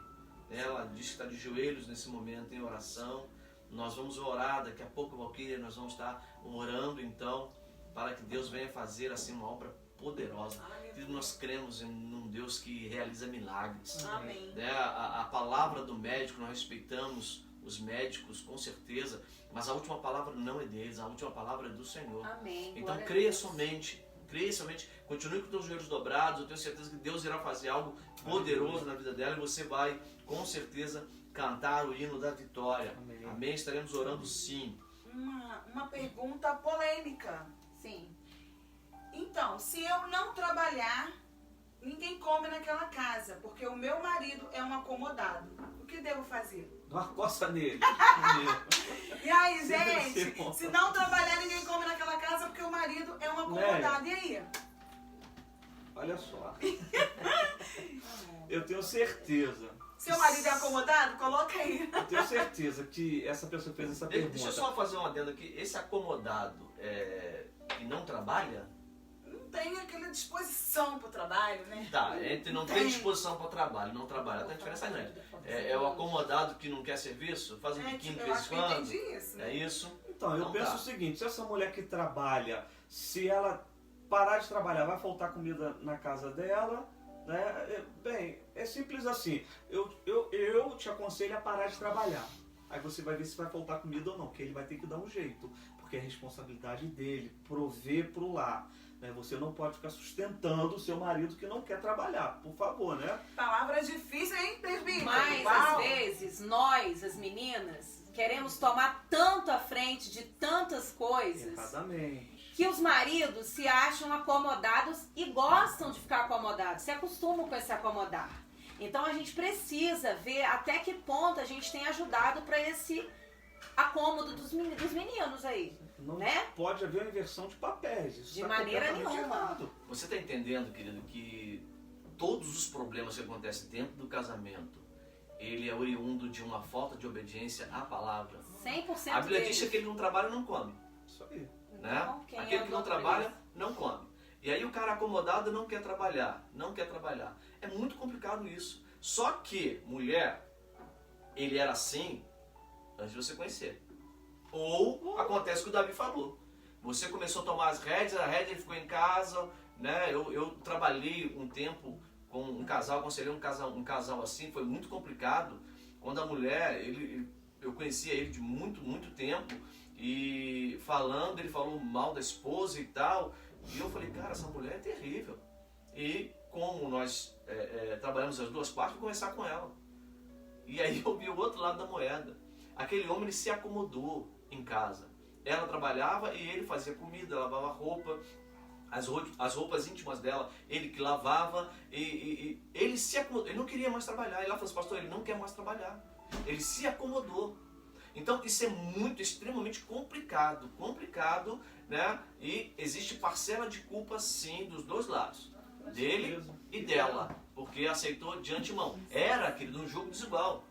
Ela diz que está de joelhos nesse momento em oração. Nós vamos orar, daqui a pouco, Valquíria, nós vamos estar orando então, para que Deus venha fazer assim uma obra poderosa. Querido, nós cremos em um Deus que realiza milagres. Amém. Né? A palavra do médico, nós respeitamos os médicos, com certeza, mas a última palavra não é deles, a última palavra é do Senhor. Amém. Então Glória a creia Deus. somente, continue com os teus joelhos dobrados, eu tenho certeza que Deus irá fazer algo poderoso na vida dela e você vai, com certeza, cantar o hino da vitória. Amém. Amém? Estaremos orando sim. Uma pergunta polêmica. Sim. Então, se eu não trabalhar, ninguém come naquela casa, porque o meu marido é um acomodado. O que devo fazer? Dá uma coça nele. E aí, Sim, deve ser gente, bom. se não trabalhar, ninguém come naquela casa, porque o marido é um acomodado. E aí? Olha só. Eu tenho certeza. Seu marido é acomodado? Coloca aí. Eu tenho certeza que essa pessoa fez essa pergunta. Deixa eu só fazer um adendo aqui. Esse acomodado que não trabalha, Não tem aquela disposição pro trabalho, né? tá, entre não tem disposição para o trabalho e não trabalhar, tem diferença grande. É o acomodado que não quer serviço, faz um biquinho de eu vez em acho que eu quando. entendi isso, né? É isso? Então, eu Então penso tá. o seguinte, se essa mulher que trabalha, se ela parar de trabalhar, vai faltar comida na casa dela, né? Bem, é simples assim. Eu te aconselho a parar de trabalhar. Aí você vai ver se vai faltar comida ou não, porque ele vai ter que dar um jeito, porque é responsabilidade dele, prover pro lar. Né? Você não pode ficar sustentando o seu marido que não quer trabalhar, por favor, né? Palavra difícil, hein, presbítero? Mas Uau. às vezes nós, as meninas, queremos tomar tanto à frente de tantas coisas Exatamente. que os maridos se acham acomodados e gostam de ficar acomodados, se acostumam com esse acomodar. Então a gente precisa ver até que ponto a gente tem ajudado para esse acômodo dos meninos aí, Não né? pode haver uma inversão de papéis. Isso De tá maneira completamente nenhuma. errado. Você está entendendo, querido, que todos os problemas que acontecem dentro do casamento, ele é oriundo de uma falta de obediência à palavra. 100% A Bíblia diz que deles. aquele que não trabalha não come. Isso aí. Né? Então, quem Aquele que não andou por trabalha isso? não come. E aí o cara acomodado não quer trabalhar, não quer trabalhar. É muito complicado isso. Só que, mulher, ele era assim antes de você conhecer. Ou acontece o que o Davi falou. Você começou a tomar as rédeas, ele ficou em casa, né? Eu trabalhei um tempo com um casal, aconselhei um casal assim, foi muito complicado. Quando a mulher, eu conhecia ele de muito tempo, e falando, ele falou mal da esposa e tal, e eu falei, cara, essa mulher é terrível. E como nós trabalhamos as duas partes, vou conversar com ela. E aí eu vi o outro lado da moeda. Aquele homem, ele se acomodou em casa. Ela trabalhava e ele fazia comida, lavava roupa, as roupas íntimas dela, ele que lavava, e ele se acomodou, ele não queria mais trabalhar. E ela falou assim, pastor, ele não quer mais trabalhar. Ele se acomodou. Então isso é extremamente complicado, né? E existe parcela de culpa sim dos dois lados, dele e dela, porque aceitou de antemão. Era, querido, um jogo desigual.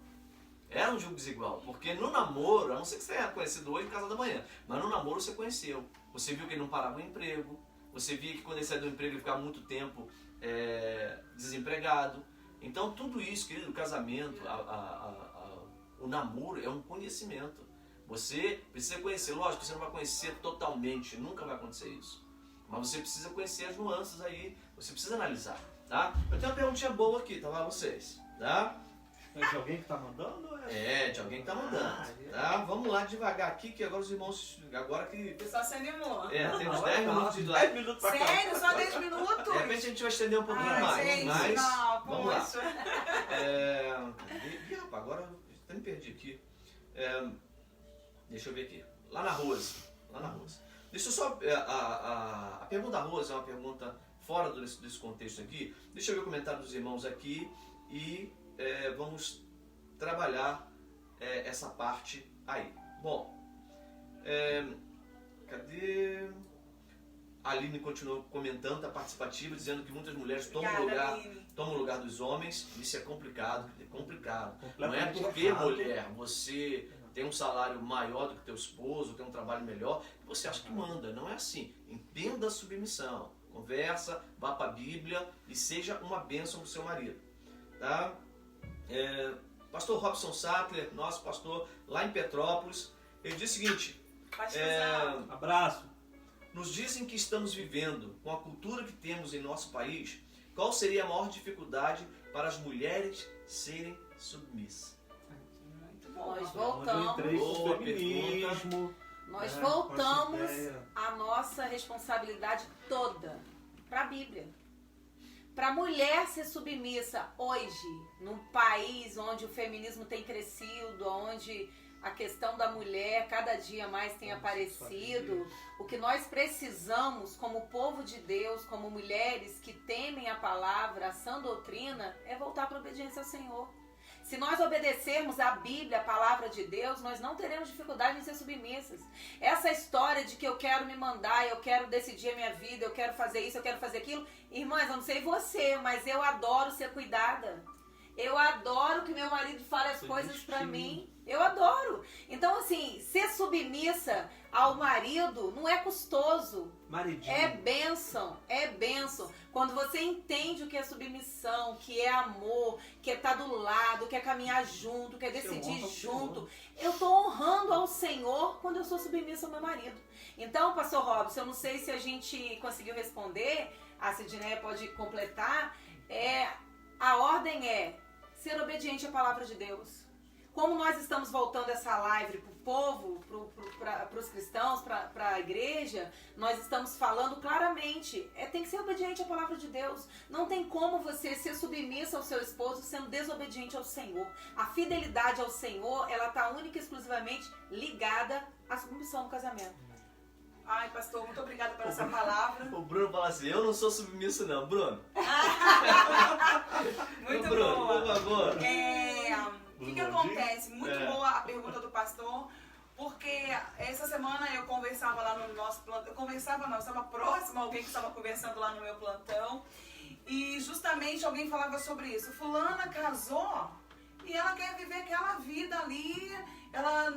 Era um jogo desigual, porque no namoro, a não ser que você tenha conhecido hoje em casa da manhã, mas no namoro você conheceu. Você viu que ele não parava o emprego, você via que quando ele saía do emprego ele ficava muito tempo desempregado. Então tudo isso, querido, o casamento, o namoro é um conhecimento. Você precisa conhecer, lógico que você não vai conhecer totalmente, nunca vai acontecer isso. Mas você precisa conhecer as nuances aí, você precisa analisar, tá? Eu tenho uma perguntinha boa aqui, tá lá vocês, tá? É de alguém que tá mandando? Ou De alguém que tá mandando, tá? Vamos lá devagar aqui, que agora os irmãos, agora que... O pessoal se animou. tem uns 10 minutos de 10 live. minutos pra cá. Sério? Só 10 minutos? De repente a gente vai estender um pouquinho Ai, mais, gente, mas não, vamos lá. poxa. Ih, rapaz, agora até me perdi aqui. Deixa eu ver aqui. Lá na Rose. Deixa eu só... a pergunta da Rose é uma pergunta fora desse contexto aqui. Deixa eu ver o comentário dos irmãos aqui e vamos trabalhar essa parte aí. Bom, cadê... A Aline continuou comentando, tá participativa, dizendo que muitas mulheres tomam o lugar dos homens. Isso é complicado, Não é porque, mulher, você tem um salário maior do que teu esposo, tem um trabalho melhor, que você acha que manda. Não é assim. Entenda a submissão. Conversa, vá para a Bíblia e seja uma bênção para o seu marido. Tá? Pastor Robson Sattler, nosso pastor lá em Petrópolis, ele diz o seguinte... Pastorzão. Abraço. nos dizem que estamos vivendo, com a cultura que temos em nosso país, qual seria a maior dificuldade para as mulheres serem submissas? Muito bom. Nós Eu voltamos. entrei com Boa feminismo. Nós com voltamos essa ideia. a nossa responsabilidade toda para a Bíblia. Para a mulher ser submissa hoje, num país onde o feminismo tem crescido, onde a questão da mulher cada dia mais tem aparecido, o que nós precisamos como povo de Deus, como mulheres que temem a palavra, a sã doutrina, é voltar para a obediência ao Senhor. Se nós obedecermos a Bíblia, a palavra de Deus, nós não teremos dificuldade em ser submissas. Essa história de que eu quero me mandar, eu quero decidir a minha vida, eu quero fazer isso, eu quero fazer aquilo. Irmãs, eu não sei você, mas eu adoro ser cuidada. Eu adoro que meu marido fale as coisas pra mim. Eu adoro. Então, assim, ser submissa ao marido não é custoso. Maridinho. É bênção, é bênção. Quando você entende o que é submissão, que é amor, que é estar do lado, que é caminhar junto, que é decidir junto. Eu tô honrando ao Senhor quando eu sou submissa ao meu marido. Então, pastor Robson, eu não sei se a gente conseguiu responder, a Sidneia pode completar. A ordem é ser obediente à palavra de Deus. Como nós estamos voltando essa live para o povo, para os cristãos, para a igreja, nós estamos falando claramente, tem que ser obediente à palavra de Deus. Não tem como você ser submissa ao seu esposo sendo desobediente ao Senhor. A fidelidade ao Senhor, ela está única e exclusivamente ligada à submissão no casamento. Ai, pastor, muito obrigada por essa palavra. O Bruno fala assim, eu não sou submisso não. Bruno. Muito Bruno, boa. por favor. O que acontece? Muito boa a pergunta do pastor, porque essa semana eu conversava lá no nosso plantão, estava próximo a alguém que estava conversando lá no meu plantão, e justamente alguém falava sobre isso. Fulana casou e ela quer viver aquela vida ali, ela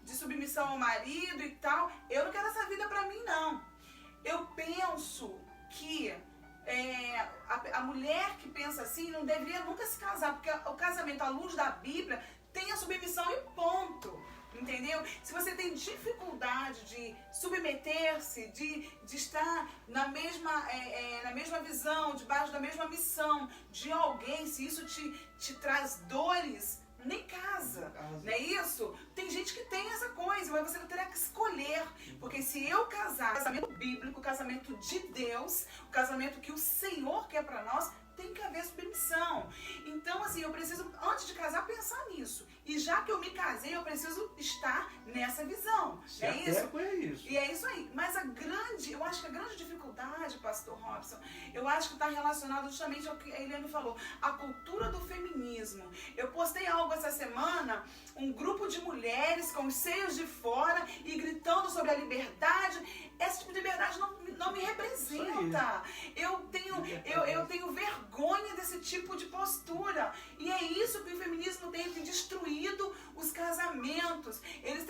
de submissão ao marido e tal. Eu não quero essa vida pra mim, não. Eu penso que a mulher que pensa assim não deveria nunca se casar, porque o casamento à luz da Bíblia tem a submissão e ponto. Entendeu? Se você tem dificuldade de submeter-se, de estar na mesma visão, debaixo da mesma missão de alguém, se isso te traz dores, nem casa, não é isso? Tem gente que tem essa coisa, mas você terá que escolher, porque se eu casar, casamento bíblico, casamento de Deus, o casamento que o Senhor quer para nós, tem que haver submissão. Então, assim, eu preciso, antes de casar, pensar nisso. E já que eu me casei, eu preciso estar nessa visão. É isso? É isso. E é isso aí. Mas eu acho que a grande dificuldade, pastor Robson, eu acho que está relacionado justamente ao que a Eliane falou, a cultura do feminismo. Eu postei algo essa semana, um grupo de mulheres com os seios de fora e gritando sobre a liberdade. Esse tipo de liberdade não me representa. Eu tenho vergonha desse tipo de postura. E é isso que o feminismo tem destruído os casamentos. Eles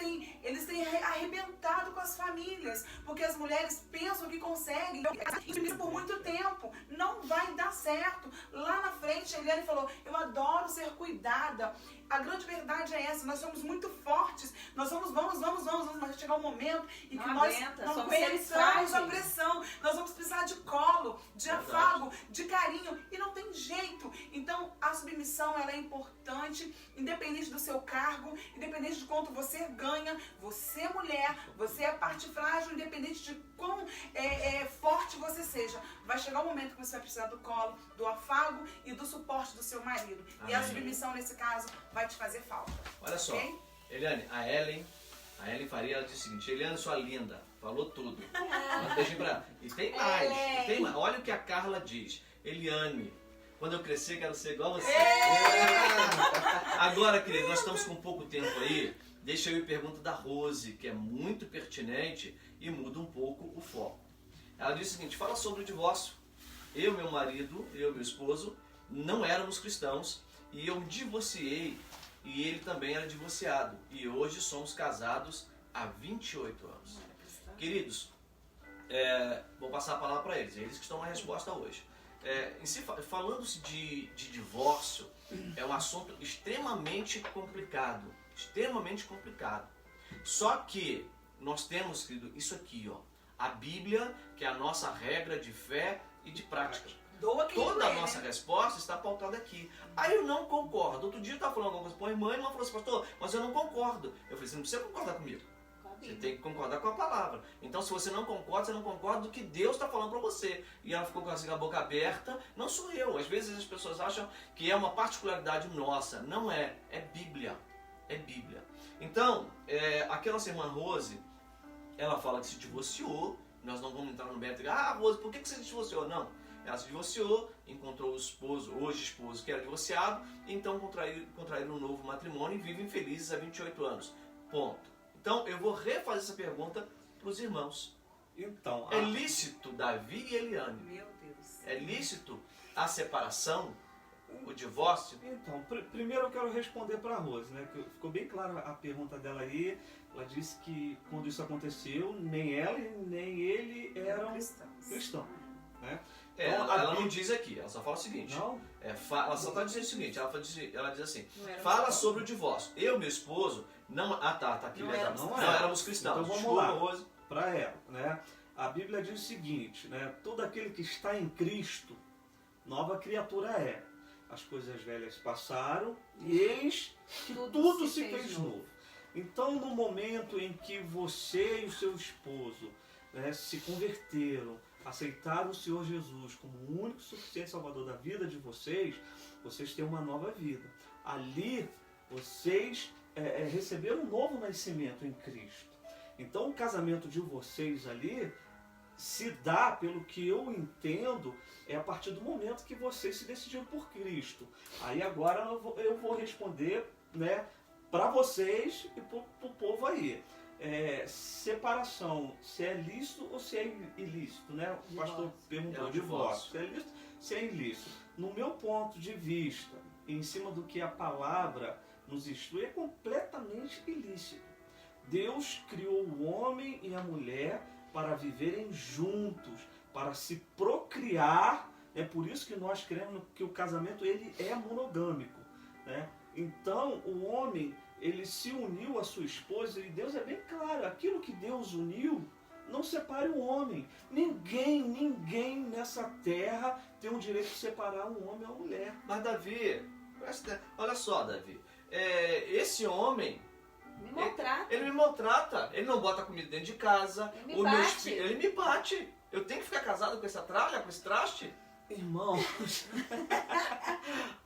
têm arrebentado com as famílias, porque as mulheres pensam que conseguem isso por muito tempo. Não vai dar certo. Lá na frente, a Eliane falou, eu adoro ser cuidada. A grande verdade é essa, nós somos muito fortes, nós vamos, mas chegar um momento em que nós não aguentamos a pressão, nós vamos precisar de colo, de afago, de carinho, e não tem jeito. Então, a submissão, ela é importante, independente do seu cargo, independente de quanto você ganha, você é mulher, você é parte frágil, independente de quão forte você seja, vai chegar um momento que você vai precisar do colo, do afago e do suporte do seu marido. Amém. E a submissão, nesse caso, vai te fazer falta. Olha só, okay? Eliane, a Ellen Faria, ela disse o seguinte, Eliane, sua linda, falou tudo. Mas deixa pra... E tem mais, olha o que a Carla diz. Eliane, quando eu crescer quero ser igual a você. Agora, querido, nós estamos com pouco tempo aí, deixa eu ir pergunta da Rose, que é muito pertinente e muda um pouco o foco. Ela diz o seguinte, fala sobre o divórcio. Eu, meu marido, meu esposo, não éramos cristãos e eu divorciei e ele também era divorciado. E hoje somos casados há 28 anos. Queridos, vou passar a palavra para eles que estão na resposta hoje. Falando-se de divórcio, é um assunto extremamente complicado. Só que nós temos, querido, isso aqui, ó. A Bíblia, que é a nossa regra de fé e de prática. Doa quem Toda doer, a nossa né? resposta está pautada aqui. Aí eu não concordo. Outro dia eu estava falando alguma coisa com a irmã, e a irmã falou assim, pastor, mas eu não concordo. Eu falei, você não precisa concordar comigo. Você tem que concordar com a palavra. Então, se você não concorda, você não concorda do que Deus está falando para você. E ela ficou com a boca aberta. Não sou eu. Às vezes as pessoas acham que é uma particularidade nossa. Não é. É Bíblia. É Bíblia. Então, aqui a nossa irmã Rose, ela fala que se divorciou. Nós não vamos entrar no mérito. Rose, por que você se divorciou? Não. Ela se divorciou, encontrou o esposo, hoje esposo, que era divorciado. Então, contraíram um novo matrimônio e vivem felizes há 28 anos. Ponto. Então, eu vou refazer essa pergunta para os irmãos. Então, É lícito Davi e Eliane? Meu Deus. É lícito a separação, o divórcio? Então, primeiro eu quero responder para a Rose, né? Que ficou bem clara a pergunta dela aí. Ela disse que quando isso aconteceu, nem ela e nem ele eram cristãos, né? Então, Ela não diz aqui, ela só fala o seguinte. Não? Ela só está dizendo o seguinte, ela diz assim, Não era fala cristão. sobre o divórcio. Eu e meu esposo, não... Ah, tá aqui. Não Verdade. éramos Não éramos cristãos. Então vamos Desculpa, lá. Rose. Para ela, né? A Bíblia diz o seguinte, né? Todo aquele que está em Cristo, nova criatura é. As coisas velhas passaram e eis que tudo se fez novo. Então, no momento em que você e o seu esposo, né, se converteram, aceitaram o Senhor Jesus como o único e suficiente Salvador da vida de vocês, vocês têm uma nova vida. Ali, vocês receberam um novo nascimento em Cristo. Então, o casamento de vocês ali se dá, pelo que eu entendo, a partir do momento que vocês se decidiram por Cristo. Aí agora eu vou responder, né, para vocês e para o povo aí. Separação, se é lícito ou se é ilícito, né? O pastor perguntou, divórcio. Se é lícito, se é ilícito. No meu ponto de vista, em cima do que a palavra nos instrui, é completamente ilícito. Deus criou o homem e a mulher para viverem juntos, para se procriar. É por isso que nós cremos que o casamento ele é monogâmico, né? Então, o homem, ele se uniu à sua esposa e Deus é bem claro, aquilo que Deus uniu, não separe o homem. Ninguém nessa terra tem o direito de separar um homem ou uma mulher. Mas Davi, olha só, Davi, esse homem, Me maltrata. ele me maltrata, ele não bota comida dentro de casa, Ele me bate. ele me bate. Eu tenho que ficar casado com essa tralha, com esse traste? Irmãos,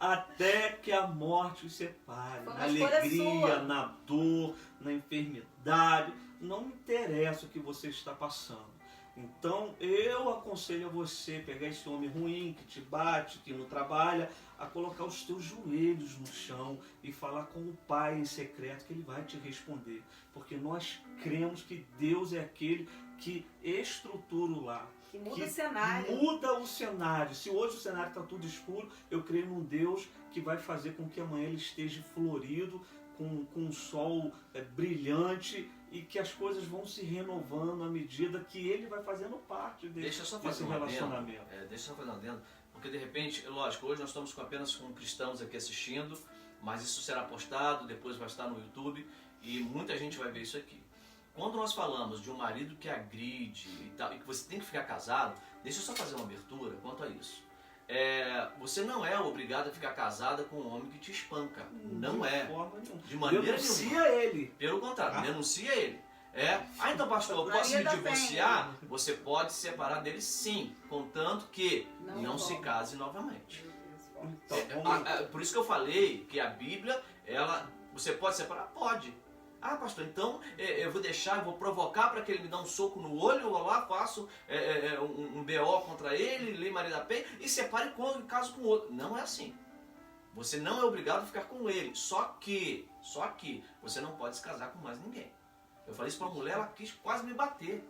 até que a morte os separe, Foi uma na escolha alegria, sua. na dor, na enfermidade, não me interessa o que você está passando. Então eu aconselho a você pegar esse homem ruim que te bate, que não trabalha, a colocar os teus joelhos no chão e falar com o Pai em secreto que Ele vai te responder. Porque nós cremos que Deus é aquele que estrutura o lar. Que muda o cenário. Muda o cenário. Se hoje o cenário está tudo escuro, eu creio num Deus que vai fazer com que amanhã ele esteja florido, com um sol brilhante e que as coisas vão se renovando à medida que ele vai fazendo parte Deixa eu só desse fazer um relacionamento. adendo. Deixa eu só fazer um adendo. Porque de repente, lógico, hoje nós estamos apenas com cristãos aqui assistindo, mas isso será postado, depois vai estar no YouTube e muita gente vai ver isso aqui. Quando nós falamos de um marido que agride e tal, e que você tem que ficar casado, deixa eu só fazer uma abertura quanto a isso. Você não é obrigado a ficar casada com um homem que te espanca. Não De é. forma nenhuma. De maneira Denuncia nenhuma. ele. Pelo contrário, Ah. denuncia ele. Então pastor, eu posso Maria me da divorciar? Você pode se separar dele sim, contanto que Não não se envolve. case novamente. Então, vamos- Por isso que eu falei que a Bíblia, você pode separar? Pode. Ah, pastor, então eu vou deixar, eu vou provocar para que ele me dê um soco no olho, eu vou lá, faço um BO contra ele, lei Maria da Penha e separe quando caso com o outro. Não é assim. Você não é obrigado a ficar com ele. Só que você não pode se casar com mais ninguém. Eu falei isso para a mulher, ela quis quase me bater.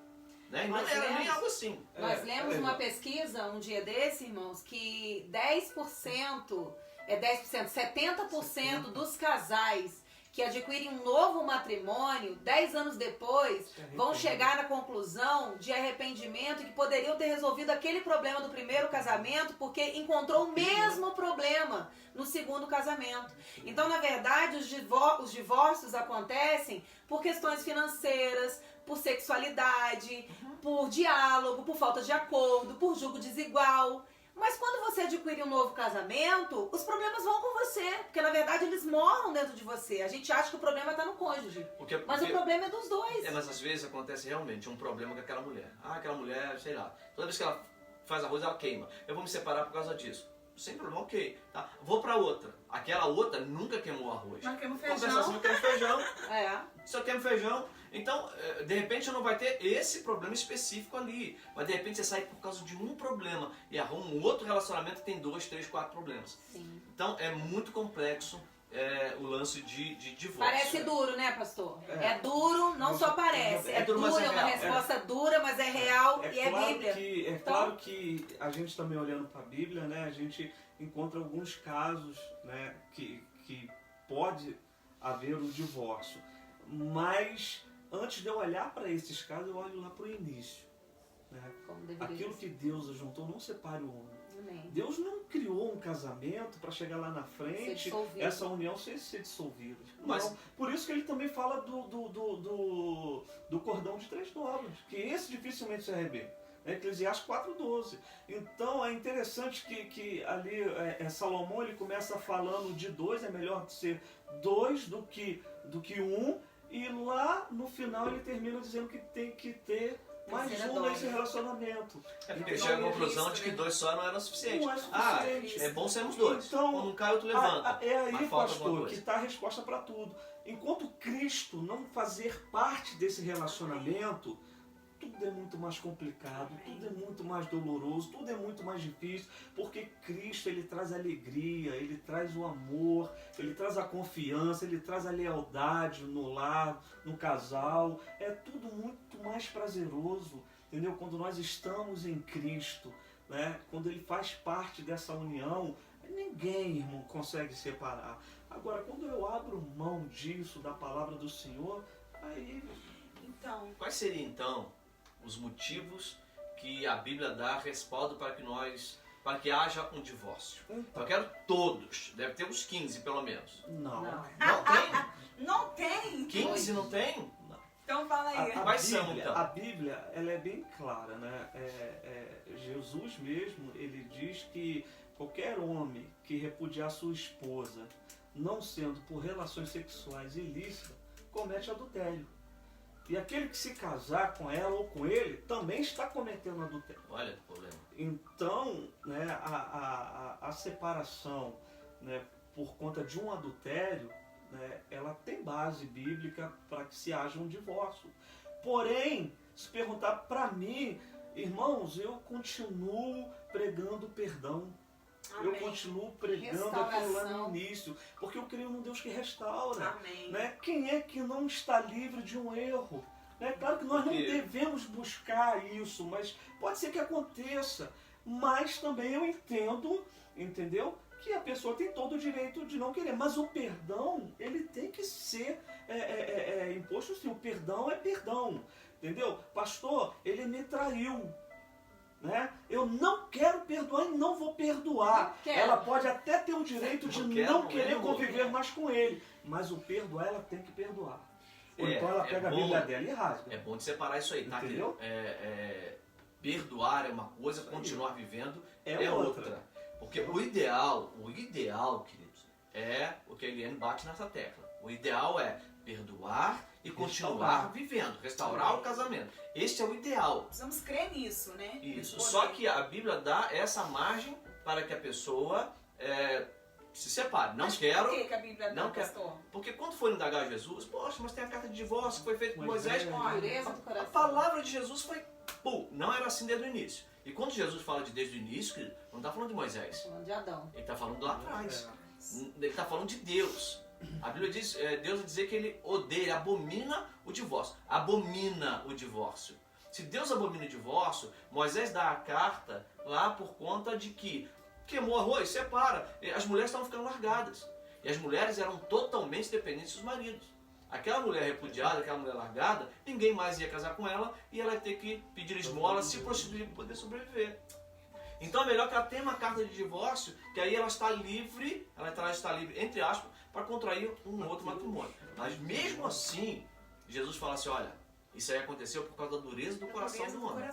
Né? E não Nós era nem lemos. algo assim. Nós lemos é. uma pesquisa um dia desse, irmãos, que 10%, 70% dos casais que adquirem um novo matrimônio, 10 anos depois, vão chegar na conclusão de arrependimento e que poderiam ter resolvido aquele problema do primeiro casamento porque encontrou o mesmo problema no segundo casamento. Então, na verdade, os divórcios acontecem por questões financeiras, por sexualidade, por diálogo, por falta de acordo, por julgo desigual. Mas quando você adquire um novo casamento, os problemas vão com você, porque na verdade eles moram dentro de você. A gente acha que o problema está no cônjuge, mas o problema é dos dois. Mas às vezes acontece realmente um problema com aquela mulher. Aquela mulher, sei lá, toda vez que ela faz arroz, ela queima. Eu vou me separar por causa disso. Sem problema, ok. Tá? Vou pra outra. Aquela outra nunca queimou arroz. Mas queima feijão. Compensação, queima feijão. É. Só queima feijão. Então, de repente não vai ter esse problema específico ali. Mas de repente você sai por causa de um problema e arruma um outro relacionamento que tem 2, 3, 4 problemas. Sim. Então é muito complexo o lance de divórcio. Parece duro, né, pastor? É duro, não só parece. É duro, mas é é uma real. resposta dura, mas é real e é claro Bíblia. Claro que a gente também olhando para a Bíblia, né, a gente encontra alguns casos, né, que pode haver o divórcio. Mas antes de eu olhar para esses casos, eu olho lá para o início. Né? Aquilo que Deus ajuntou, não separe o homem. Amém. Deus não criou um casamento para chegar lá na frente, essa união ser dissolvida. Mas... Não. Por isso que ele também fala do cordão de 3 dobras, que esse dificilmente se arrebenta. Eclesiastes 4:12. Então é interessante que ali Salomão ele começa falando de 2, é melhor ser 2 do que 1, e lá no final ele termina dizendo que tem que ter mais um nesse relacionamento. Porque ele chega à conclusão de que 2 só não era suficiente. Não é suficiente. É bom sermos 2. Então, quando um cai, outro levanta. É aí, mas falta alguma pastor, coisa. que está a resposta para tudo. Enquanto Cristo não fazer parte desse relacionamento, tudo é muito mais complicado, tudo é muito mais doloroso, tudo é muito mais difícil, porque Cristo ele traz alegria, ele traz o amor, ele traz a confiança, ele traz a lealdade no lar, no casal, é tudo muito mais prazeroso, entendeu? Quando nós estamos em Cristo, né? Quando ele faz parte dessa união, ninguém, irmão, consegue separar. Agora, quando eu abro mão disso, da palavra do Senhor, aí... Então... Quais seriam, então, os motivos que a Bíblia dá respaldo para que haja um divórcio? Eu quero todos, deve ter uns 15 pelo menos. Não. Não tem? Não tem? 15 não tem? Não. Então fala aí. Quais são, então? A Bíblia, ela é bem clara, né? Jesus mesmo, ele diz que qualquer homem que repudiar sua esposa, não sendo por relações sexuais ilícitas, comete adultério. E aquele que se casar com ela ou com ele também está cometendo adultério. Olha o problema. Então, né, a separação, né, por conta de um adultério, né, ela tem base bíblica para que se haja um divórcio. Porém, se perguntar para mim, irmãos, eu continuo pregando perdão. Amém. Eu continuo pregando aquilo lá no início, porque eu creio num Deus que restaura. Amém. Né? Quem é que não está livre de um erro? Né? Claro que nós não devemos buscar isso, mas pode ser que aconteça. Mas também eu entendo, entendeu? Que a pessoa tem todo o direito de não querer. Mas o perdão, ele tem que ser imposto sim. O perdão é perdão. Entendeu? Pastor, ele me traiu. Né? Eu não quero perdoar e não vou perdoar. Ela pode até ter o direito de não querer conviver mais com ele, mas o perdoar, ela tem que perdoar. Ou então ela pega a Bíblia dela e rasga. É bom de separar isso aí, tá? Entendeu? Perdoar é uma coisa, continuar vivendo é outra. Porque o ideal, queridos, é o que a Eliane bate nessa tecla. O ideal é perdoar e continuar vivendo, restaurar o casamento. Este é o ideal. Precisamos crer nisso, né? Isso. Só que a Bíblia dá essa margem para que a pessoa se separe. Não quero. Por que a Bíblia dá, pastor? Porque quando foi indagar Jesus, poxa, mas tem a carta de divórcio que foi feita por Moisés. A palavra de Jesus foi, não era assim desde o início. E quando Jesus fala de desde o início, não está falando de Moisés. Está falando de Adão. Ele está falando lá atrás. Ele está falando de Deus. A Bíblia diz, Deus vai dizer que ele odeia, ele abomina o divórcio. Abomina o divórcio. Se Deus abomina o divórcio, Moisés dá a carta lá por conta de que queimou arroz, separa. As mulheres estavam ficando largadas. E as mulheres eram totalmente dependentes dos maridos. Aquela mulher repudiada, aquela mulher largada, ninguém mais ia casar com ela e ela ia ter que pedir esmola, se prostituir para poder sobreviver. Então é melhor que ela tenha uma carta de divórcio, que aí ela está livre, entre aspas, para contrair um outro matrimônio. Mas mesmo assim, Jesus fala assim, olha, Isso aí aconteceu por causa da dureza do coração do homem.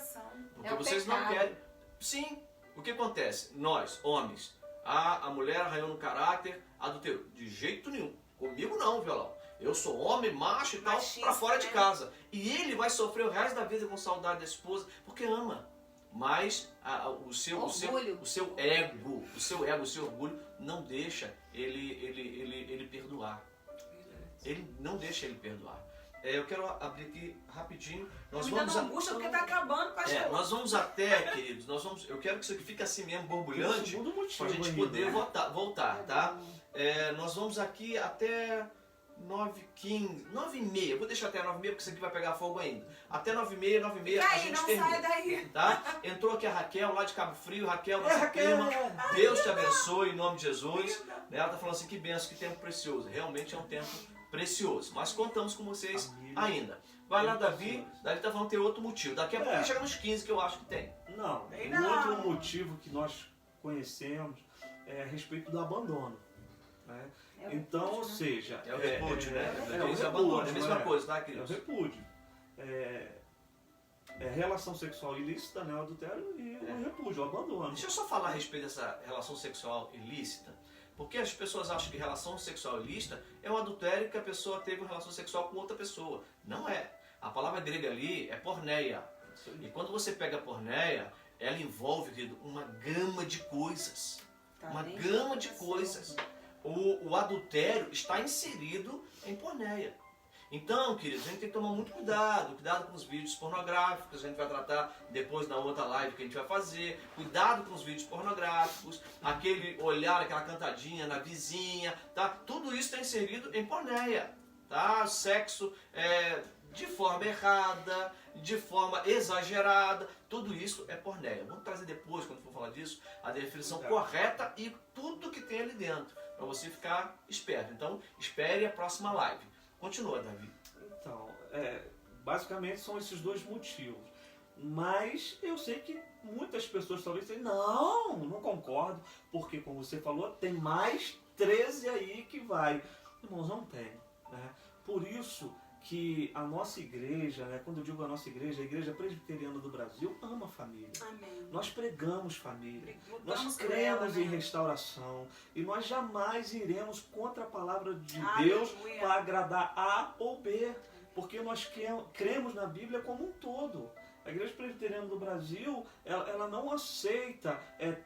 Porque É o vocês não pecado. querem. Sim, o que acontece? Nós, homens, a mulher arranhou no caráter, adulterou. De jeito nenhum. Comigo não, violão. Eu sou homem, macho e tal, Machista, pra fora de né? casa. E ele vai sofrer o resto da vida com saudade da esposa, porque ama. Mas o seu ego, o seu orgulho, não deixa ele perdoar. Ele não deixa ele perdoar. Eu quero abrir aqui rapidinho. Nós Me dando vamos angústia porque tá acabando, pastor. nós vamos até, queridos, eu quero que isso aqui fique assim mesmo, borbulhante, Segundo motivo para a gente ainda, poder né? voltar, tá? Nós vamos aqui até 9h15, 9h30, eu vou deixar até 9h30 porque isso aqui vai pegar fogo ainda. Até 9h30 E a aí, gente não termina. saia daí. Tá? Entrou aqui a Raquel, lá de Cabo Frio. Raquel, nossa Raquel! prima. Deus te abençoe em nome de Jesus. Ela tá falando assim, que benção, que tempo precioso. Realmente é um tempo precioso. Mas contamos com vocês ainda. Vai lá, Davi. Davi tá falando que tem outro motivo. Daqui a pouco chega nos 15 que eu acho que tem. Não, Tem o não. outro motivo que nós conhecemos é a respeito do abandono. Né? Então, ou seja... É o repúdio, né? É o Eles abandonam. É a repúdio, mesma né? coisa, tá, É o queridos? repúdio. É relação sexual ilícita, né? O adultério e o repúdio, o abandono. Deixa eu só falar a respeito dessa relação sexual ilícita. Porque as pessoas acham que relação sexual ilícita é um adultério que a pessoa teve uma relação sexual com outra pessoa. Não é. A palavra grega ali é porneia. E quando você pega a porneia, ela envolve, querido, uma gama de coisas. Uma gama de coisas. O adultério está inserido em porneia. Então, queridos, a gente tem que tomar muito cuidado com os vídeos pornográficos, a gente vai tratar depois na outra live que a gente vai fazer, cuidado com os vídeos pornográficos, aquele olhar, aquela cantadinha na vizinha, tá? Tudo isso está inserido em porneia, tá? Sexo de forma errada, de forma exagerada, tudo isso é porneia. Vamos trazer depois, quando for falar disso, a definição correta e tudo que tem ali dentro, para você ficar esperto. Então, espere a próxima live. Continua, Davi. Então, basicamente são esses dois motivos. Mas eu sei que muitas pessoas talvez dizem, não concordo, porque como você falou, tem mais 13 aí que vai. Irmãos, não tem. Né? Por isso que a nossa igreja, né, quando eu digo a nossa igreja, a Igreja Presbiteriana do Brasil ama a família. Amém. Nós pregamos família, Lutamos nós por cremos ela, em né? restauração e nós jamais iremos contra a palavra de Aleluia. Deus para agradar A ou B, porque nós cremos na Bíblia como um todo. A Igreja Presbiteriana do Brasil, ela não aceita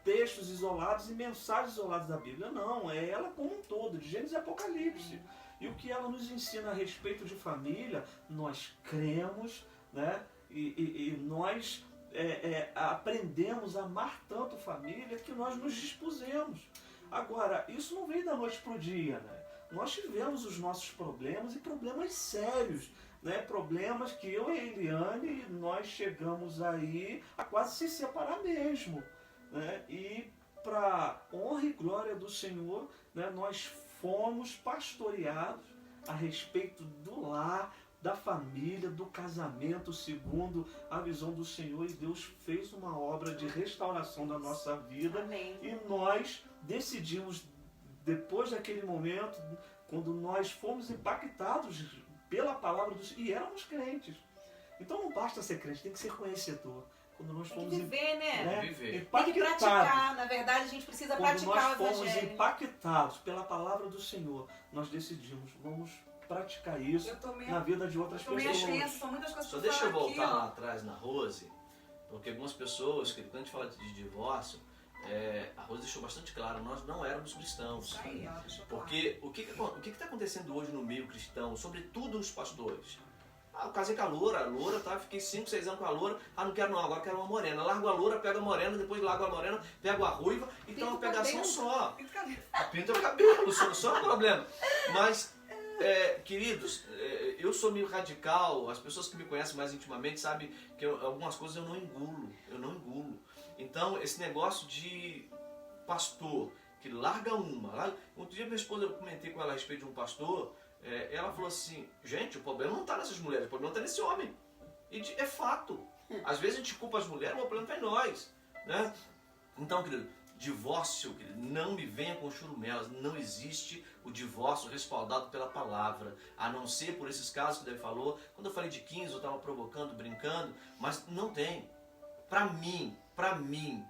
textos isolados e mensagens isoladas da Bíblia, não, é ela como um todo, de Gênesis e Apocalipse. E o que ela nos ensina a respeito de família, nós cremos, né? E nós aprendemos a amar tanto família que nós nos dispusemos. Agora, isso não veio da noite para o dia, né? Nós tivemos os nossos problemas e problemas sérios, né? Problemas que eu e a Eliane, nós chegamos aí a quase se separar mesmo, né? E para honra e glória do Senhor, né, nós fomos pastoreados a respeito do lar, da família, do casamento, segundo a visão do Senhor, e Deus fez uma obra de restauração da nossa vida. Amém. E nós decidimos, depois daquele momento, quando nós fomos impactados pela palavra do Senhor, e éramos crentes. Então não basta ser crente, tem que ser conhecedor. Quando nós Tem fomos que viver, né? Viver. Tem que praticar. Na verdade, a gente precisa quando praticar nós o fomos evangelho. impactados pela palavra do Senhor, nós decidimos, vamos praticar isso Eu tô meio- na vida de outras Eu tô meio pessoas. tensa, são muitas coisas Só pra deixa eu falar voltar aqui, ó. lá atrás na Rose, porque algumas pessoas, que quando a gente fala de divórcio, a Rose deixou bastante claro, nós não éramos cristãos. Isso aí, ó, deixa eu falar. Porque o que está acontecendo hoje no meio cristão, sobretudo os pastores? Eu casei com a loura, tá? Fiquei 5, 6 anos com a loura. Não quero não, agora quero uma morena. Largo a loura, pego a morena, depois largo a morena, pego a ruiva e tem uma pegação só. Pinta o cabelo, só é um problema. Mas, queridos, eu sou meio radical, as pessoas que me conhecem mais intimamente sabem que algumas coisas eu não engulo. Então, esse negócio de pastor que larga outro dia minha esposa, eu comentei com ela a respeito de um pastor, ela falou assim, gente, o problema não está nessas mulheres, o problema está nesse homem. E é fato. Às vezes a gente culpa as mulheres, mas o problema está em nós. Né? Então, querido, Divórcio, querido, não me venha com churumelas. Não existe o divórcio respaldado pela palavra, a não ser por esses casos que ele falou. Quando eu falei de 15, eu estava provocando, brincando, mas não tem. Para mim,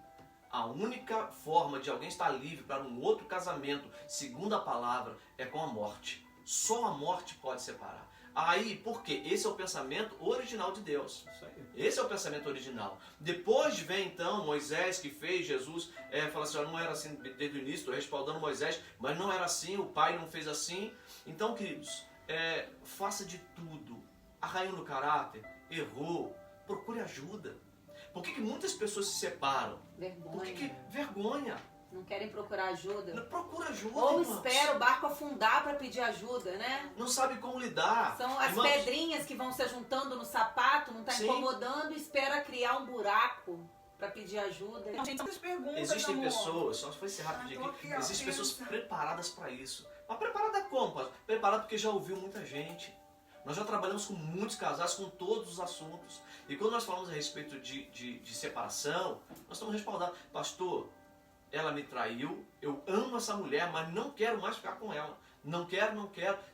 a única forma de alguém estar livre para um outro casamento, segundo a palavra, é com a morte. Só a morte pode separar. Aí, por quê? Esse é o pensamento original de Deus. Isso aí. Esse é o pensamento original. Depois vem então Moisés, que fez Jesus, fala assim, ó, não era assim desde o início, estou respaldando Moisés, mas não era assim, o pai não fez assim. Então, queridos, faça de tudo. Arranhou no caráter, errou, procure ajuda. Por que muitas pessoas se separam? Vergonha. Vergonha. Não querem procurar ajuda. Não procura ajuda, Ou irmãos. espera o barco afundar para pedir ajuda, né? Não sabe como lidar. São as Irmãos, pedrinhas que vão se juntando no sapato, não está Sim. incomodando e espera criar um buraco para pedir ajuda. Gente, muitas perguntas, existem amor. pessoas, só foi esse rapidinho tô aqui, aqui, ó, existem pessoas pensa. preparadas para isso. Mas preparada como, pastor? Preparada porque já ouviu muita gente. Nós já trabalhamos com muitos casais, com todos os assuntos. E quando nós falamos a respeito de separação, nós estamos respaldados. Pastor, ela me traiu, eu amo essa mulher, mas não quero mais ficar com ela. Não quero,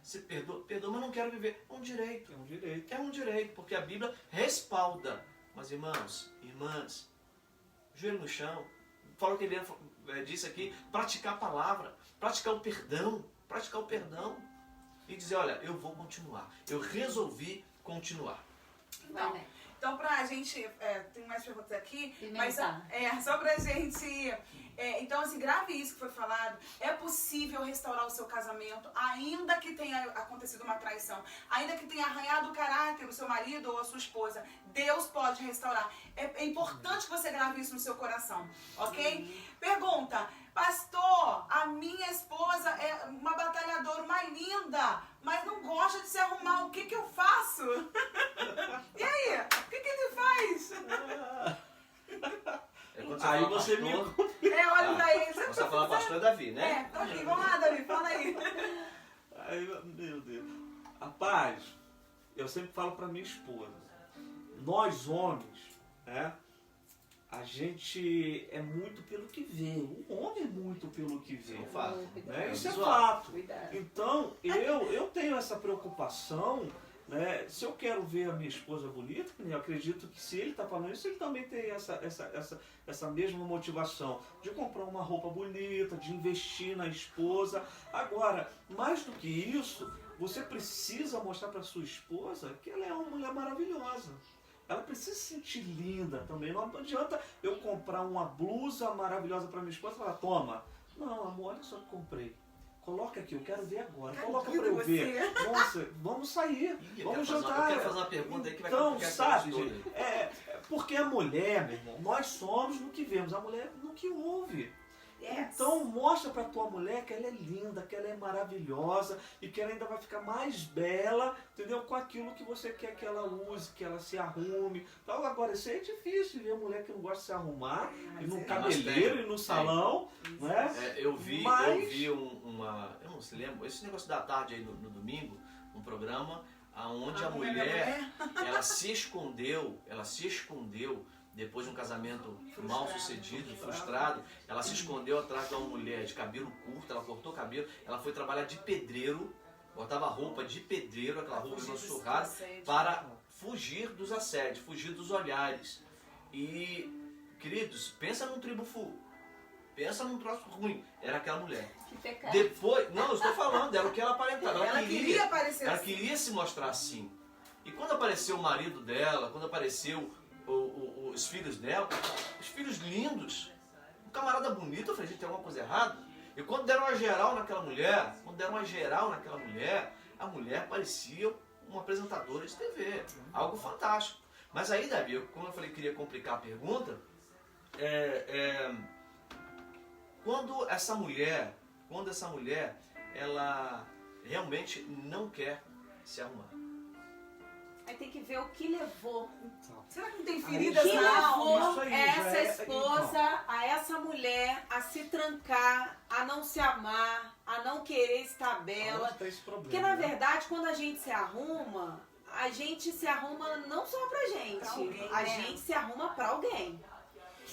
se perdoa, mas não quero viver. É um direito. É um direito. É um direito, porque a Bíblia respalda. Mas irmãos, irmãs, joelho no chão, fala o que ele disse aqui, praticar a palavra, praticar o perdão, e dizer, olha, eu vou continuar, eu resolvi continuar. Então, então pra gente, tem mais perguntas aqui, mas Pimentar. só pra gente, então assim, grave isso que foi falado, é possível restaurar o seu casamento, ainda que tenha acontecido uma traição, ainda que tenha arranhado o caráter do seu marido ou a sua esposa, Deus pode restaurar. É importante que você grave isso no seu coração, ok? Pergunta, pastor, a minha esposa é uma batalhadora, uma linda, mas não gosta de se arrumar, o que que eu faço? E aí, o que que ele faz? Aí você me... Olha pra ele. Você está falando pastor Davi, né? Tá aqui, vamos lá, Davi, fala aí. Ai, meu Deus. Rapaz, eu sempre falo pra minha esposa, nós homens, né? A gente é muito pelo que vê. O homem é muito pelo que vê. Isso é um fato. Né? Isso é visual. fato. Cuidado. Então, eu tenho essa preocupação, né? Se eu quero ver a minha esposa bonita, eu acredito que se ele está falando isso, ele também tem essa mesma motivação de comprar uma roupa bonita, de investir na esposa. Agora, mais do que isso, você precisa mostrar para sua esposa que ela é uma mulher maravilhosa. Ela precisa se sentir linda também. Não adianta eu comprar uma blusa maravilhosa para minha esposa e falar, toma. Não, amor, olha só que comprei. Coloca aqui, eu quero ver agora. Coloca para eu ver. Nossa, vamos sair, vamos jantar. Eu quero fazer uma pergunta aí que vai Então, complicar sabe, toda. gente, porque a mulher, meu irmão, nós somos no que vemos, a mulher no que ouve. Então mostra pra tua mulher que ela é linda, que ela é maravilhosa e que ela ainda vai ficar mais bela, entendeu? Com aquilo que você quer que ela use, que ela se arrume. Então, agora, isso aí é difícil, ver mulher que não gosta de se arrumar, e no cabeleireiro, e no salão, né? Eu vi uma... Eu não se lembro, esse negócio da tarde aí no domingo, um programa onde a mulher, ela se escondeu depois de um casamento mal sucedido, frustrado, ela se escondeu atrás de uma mulher de cabelo curto, ela cortou o cabelo, ela foi trabalhar de pedreiro, botava roupa de pedreiro, aquela roupa sussurrada, para fugir dos assédios, fugir dos olhares. E, queridos, pensa num tribufu, pensa num troço ruim, era aquela mulher. Que pecado. Depois, não, eu estou falando, era o que ela aparentava, Ela queria aparecer ela assim. queria se mostrar assim. E quando apareceu o marido dela, quando apareceu os filhos dela, os filhos lindos, um camarada bonito, eu falei, gente, tem alguma coisa errada? E quando deram uma geral naquela mulher, a mulher parecia uma apresentadora de TV, algo fantástico. Mas aí, Davi, como eu falei que queria complicar a pergunta, quando essa mulher, ela realmente não quer se arrumar. Aí tem que ver o que levou. Será que não tem O feridas que na alma? levou isso aí essa já é- esposa, a essa mulher, a se trancar, a não se amar, a não querer estar bela. Onde tá esse problema, Porque na né? verdade, quando a gente se arruma não só pra gente. Pra alguém, A né? gente se arruma pra alguém.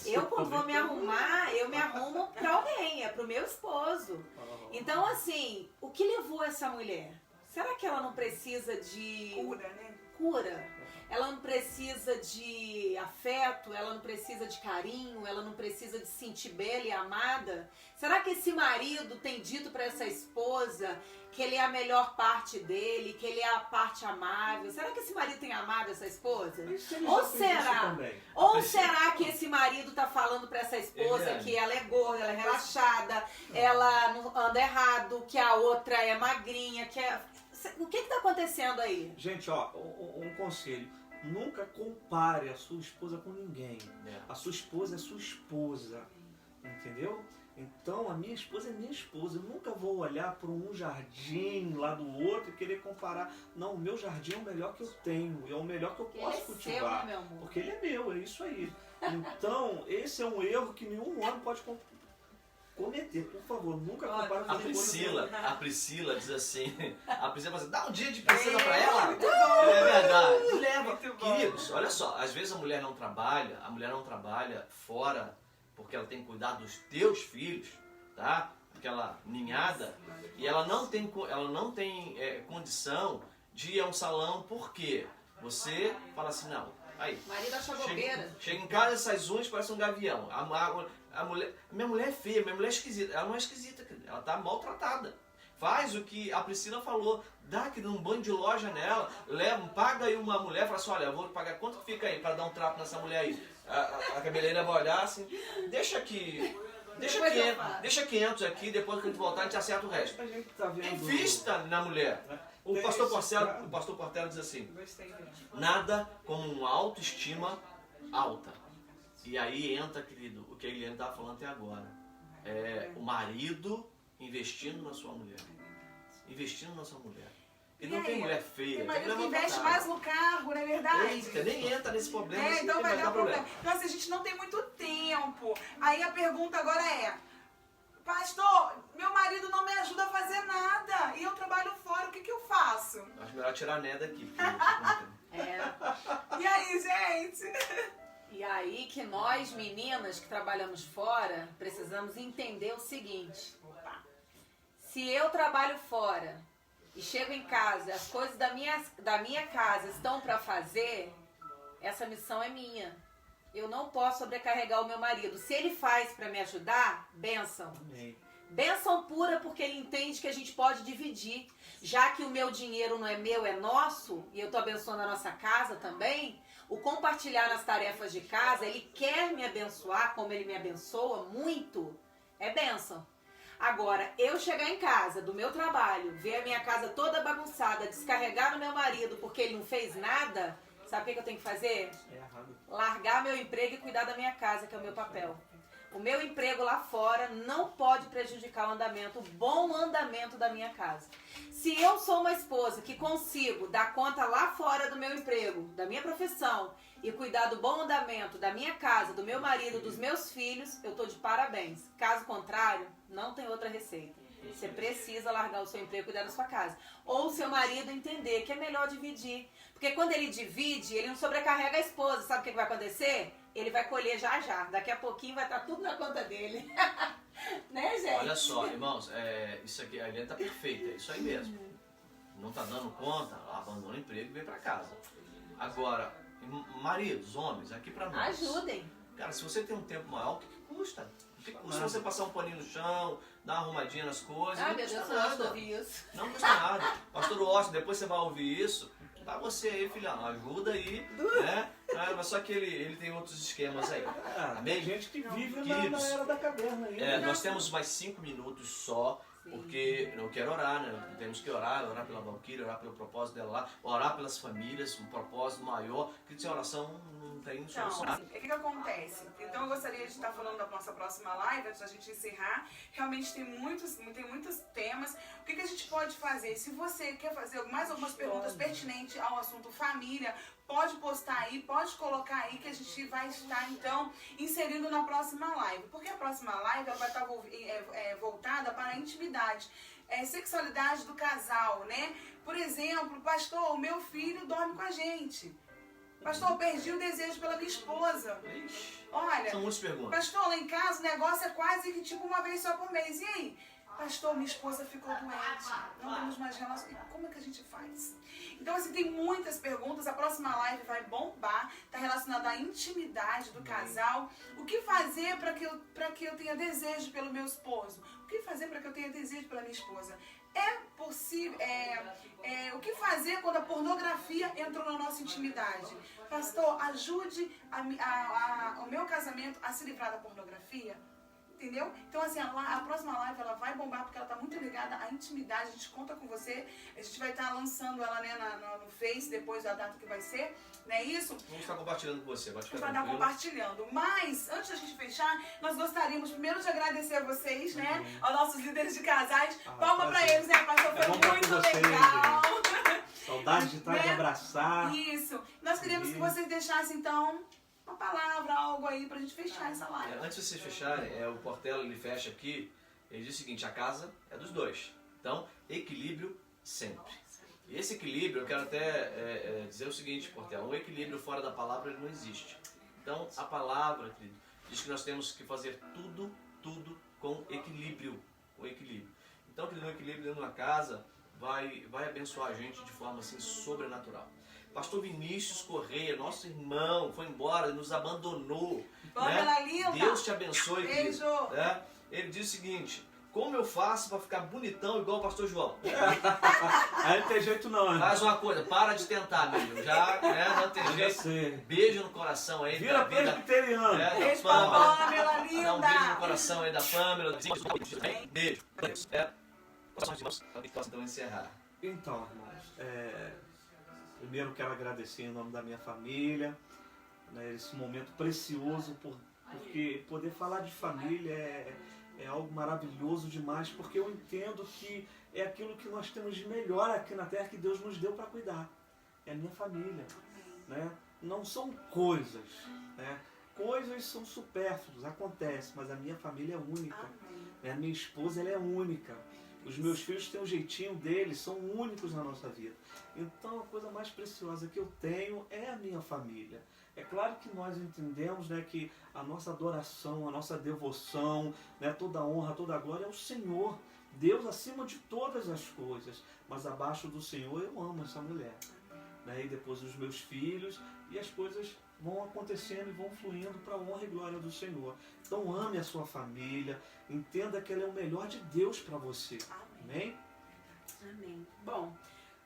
Eu, quando vou me arrumar, eu me arrumo pra alguém, é pro meu esposo. Então, assim, o que levou essa mulher? Será que ela não precisa de... Cura, né? Cura? Ela não precisa de afeto, ela não precisa de carinho, ela não precisa de se sentir bela e amada? Será que esse marido tem dito para essa esposa que ele é a melhor parte dele, que ele é a parte amável? Será que esse marido tem amado essa esposa? Ou será que esse marido tá falando para essa esposa que ela é gorda, ela é relaxada, ela não anda errado, que a outra é magrinha, que é... O que está acontecendo aí? Gente, ó, um conselho. Nunca compare a sua esposa com ninguém. A sua esposa é sua esposa. Entendeu? Então, a minha esposa é minha esposa. Eu nunca vou olhar para um jardim lá do outro e querer comparar. Não, o meu jardim é o melhor que eu tenho. É o melhor que eu posso cultivar. Seu, né, meu amor? Porque ele é meu, é isso aí. Então, esse é um erro que nenhum homem pode cometer. Por favor, nunca compare com a Priscila diz assim, a Priscila fala assim, dá um dia de princesa pra ela. É verdade. Leva. Queridos, olha só, às vezes a mulher não trabalha fora porque ela tem que cuidar dos teus filhos, tá? Aquela ninhada, e ela não tem condição de ir a um salão, porque você fala assim, não, aí, marido acha bobeira. Chega em casa, essas unhas parecem um gavião. Minha mulher é feia, minha mulher é esquisita. Ela não é esquisita, ela tá maltratada. Faz o que a Priscila falou, dá aquele um banho de loja nela, paga aí uma mulher, fala assim, olha, eu vou pagar quanto fica aí para dar um trapo nessa mulher aí. A cabeleireira vai olhar assim, deixa 500 aqui, depois que a gente voltar a gente acerta o resto. Invista na mulher. O pastor Portela diz assim, nada como uma autoestima alta. E aí entra, querido, o que a Eliane estava falando até agora. O marido investindo na sua mulher. Investindo na sua mulher. E não tem mulher feia. Tem marido que investe mais no carro, não é verdade? Nem entra nesse problema. Então vai dar problema. Então assim, a gente não tem muito tempo. Aí a pergunta agora é, pastor, meu marido não me ajuda a fazer nada. E eu trabalho fora, o que eu faço? Acho melhor tirar a Né daqui. E aí, gente? E aí que nós, meninas que trabalhamos fora, precisamos entender o seguinte. Se eu trabalho fora e chego em casa, as coisas da minha casa estão para fazer, essa missão é minha. Eu não posso sobrecarregar o meu marido. Se ele faz para me ajudar, bênção. Amém. Bênção pura, porque ele entende que a gente pode dividir. Já que o meu dinheiro não é meu, é nosso, e eu estou abençoando a nossa casa também, o compartilhar nas tarefas de casa, ele quer me abençoar, como ele me abençoa muito, é bênção. Agora, eu chegar em casa do meu trabalho, ver a minha casa toda bagunçada, descarregar no meu marido porque ele não fez nada, sabe o que eu tenho que fazer? Largar meu emprego e cuidar da minha casa, que é o meu papel. O meu emprego lá fora não pode prejudicar o bom andamento da minha casa. Se eu sou uma esposa que consigo dar conta lá fora do meu emprego, da minha profissão, e cuidar do bom andamento da minha casa, do meu marido, dos meus filhos, eu estou de parabéns. Caso contrário, não tem outra receita. Você precisa largar o seu emprego e cuidar da sua casa. Ou o seu marido entender que é melhor dividir. Porque quando ele divide, ele não sobrecarrega a esposa. Sabe o que vai acontecer? Ele vai colher já já. Daqui a pouquinho vai estar tudo na conta dele. Né, gente? Olha só, irmãos, isso aqui, a Eliane tá perfeita, é isso aí mesmo. Não tá dando conta, abandona o emprego e vem pra casa. Agora, maridos, homens, aqui pra nós. Ajudem. Cara, se você tem um tempo maior, o que custa? O que custa você passar um paninho no chão, dar uma arrumadinha nas coisas? Ai, não meu custa Deus, eu nada. não ouvi isso. Não custa nada. Pastor Washington, depois você vai ouvir isso. Dá você aí, filhão, ajuda aí, né? Mas só que ele tem outros esquemas aí. Amém? Tem gente que vive na era da caverna aí. Nós temos mais 5 minutos só, porque eu quero orar, né? Temos que orar pela Valquíria, orar pelo propósito dela lá, orar pelas famílias, um propósito maior, porque sem oração não tem solução. Então, o que acontece? Então eu gostaria de estar falando da nossa próxima live, antes da gente encerrar. Realmente tem muitos temas. O que a gente pode fazer? Se você quer fazer mais algumas perguntas pertinentes ao assunto família, pode postar aí, pode colocar aí que a gente vai estar então inserindo na próxima live. Porque a próxima live ela vai estar voltada para a intimidade. Sexualidade do casal, né? Por exemplo, pastor, o meu filho dorme com a gente. Pastor, eu perdi o desejo pela minha esposa. Ixi, Olha, são muitas perguntas. pastor, lá em casa o negócio é quase que tipo uma vez só por mês. E aí? Pastor, minha esposa ficou doente. Não temos mais relação. E como é que a gente faz? Então, assim, tem muitas perguntas. A próxima live vai bombar. Está relacionada à intimidade do casal. O que fazer para que eu tenha desejo pelo meu esposo? O que fazer para que eu tenha desejo pela minha esposa? É possível... o que fazer quando a pornografia entrou na nossa intimidade? Pastor, ajude o meu casamento a se livrar da pornografia. Entendeu? Então, assim, a próxima live ela vai bombar porque ela está muito ligada à intimidade. A gente conta com você. A gente vai estar lançando ela, né, no Face, depois da data que vai ser. Não é isso? Vamos estar compartilhando com você. A gente vai estar compartilhando. Mas, antes da gente fechar, nós gostaríamos primeiro de agradecer a vocês, né? Aos nossos líderes de casais. Palma para eles, né, pastor? Foi muito legal. Saudade de estar de abraçar. Isso. Nós queríamos que vocês deixassem, então, uma palavra, algo aí pra gente fechar essa live. Antes de vocês fecharem, o Portela ele fecha aqui, ele diz o seguinte: a casa é dos dois. Então, equilíbrio sempre. E esse equilíbrio, eu quero até dizer o seguinte, Portela: um equilíbrio fora da palavra ele não existe. Então, a palavra, querido, diz que nós temos que fazer tudo com equilíbrio. Com equilíbrio. Então, querido, um equilíbrio dentro de uma casa vai abençoar a gente de forma assim sobrenatural. Pastor Vinícius Correia, nosso irmão, foi embora, nos abandonou. Né? Linda. Deus te abençoe, beijo. Querido, né? Ele diz o seguinte: como eu faço para ficar bonitão igual o pastor João? Aí não tem jeito não, né? Faz uma coisa, para de tentar, menino. Já, né, não tem jeito. Beijo no coração aí. Vira presbiteriano. Beijo pra Pâmela, linda. Dá um beijo no coração aí da Pâmela. Beijo. Então encerrar. Então, irmãos, primeiro quero agradecer em nome da minha família, né, esse momento precioso, porque poder falar de família é algo maravilhoso demais, porque eu entendo que é aquilo que nós temos de melhor aqui na terra que Deus nos deu para cuidar. É a minha família. Né? Não são coisas. Né? Coisas são supérfluas, acontece, mas a minha família é única. Né? A minha esposa ela é única. Os meus filhos têm um jeitinho deles, são únicos na nossa vida. Então a coisa mais preciosa que eu tenho é a minha família. É claro que nós entendemos, né, que a nossa adoração, a nossa devoção, né, toda a honra, toda a glória é o Senhor. Deus acima de todas as coisas. Mas abaixo do Senhor eu amo essa mulher. Né, e depois os meus filhos, e as coisas vão acontecendo e vão fluindo para a honra e glória do Senhor. Então ame a sua família, entenda que ela é o melhor de Deus para você. Amém? Amém. Bom,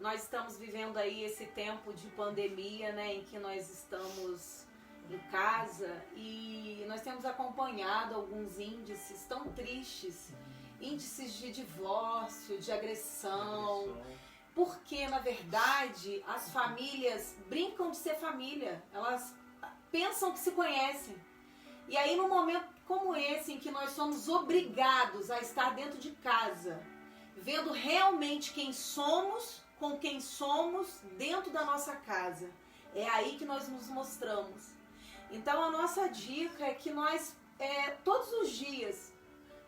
nós estamos vivendo aí esse tempo de pandemia, né, em que nós estamos em casa e nós temos acompanhado alguns índices tão tristes, índices de divórcio, de agressão. Porque, na verdade, as famílias brincam de ser família. Elas pensam que se conhecem. E aí, num momento como esse, em que nós somos obrigados a estar dentro de casa, vendo realmente quem somos, com quem somos, dentro da nossa casa, é aí que nós nos mostramos. Então, a nossa dica é que nós, todos os dias,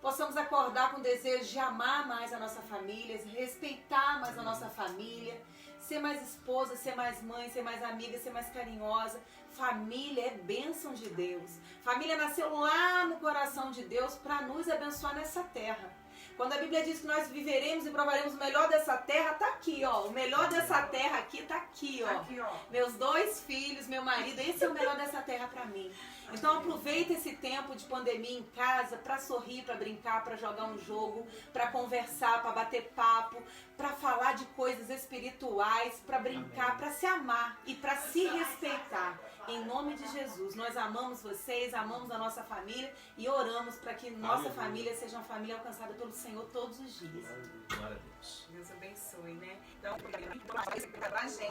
possamos acordar com o desejo de amar mais a nossa família, respeitar mais a nossa família, ser mais esposa, ser mais mãe, ser mais amiga, ser mais carinhosa. Família é bênção de Deus. Família nasceu lá no coração de Deus para nos abençoar nessa terra. Quando a Bíblia diz que nós viveremos e provaremos o melhor dessa terra, tá aqui, ó. O melhor dessa terra aqui tá aqui, ó. Aqui, ó. Meus 2 filhos, meu marido, esse é o melhor dessa terra para mim. Então aproveita esse tempo de pandemia em casa para sorrir, para brincar, para jogar um jogo, para conversar, para bater papo, para falar de coisas espirituais, para brincar, para se amar e para se respeitar. Em nome de Jesus, nós amamos vocês, amamos a nossa família e oramos para que nossa família seja uma família alcançada pelo Senhor todos os dias. Glória a Deus. Deus abençoe, né? Então, pra gente.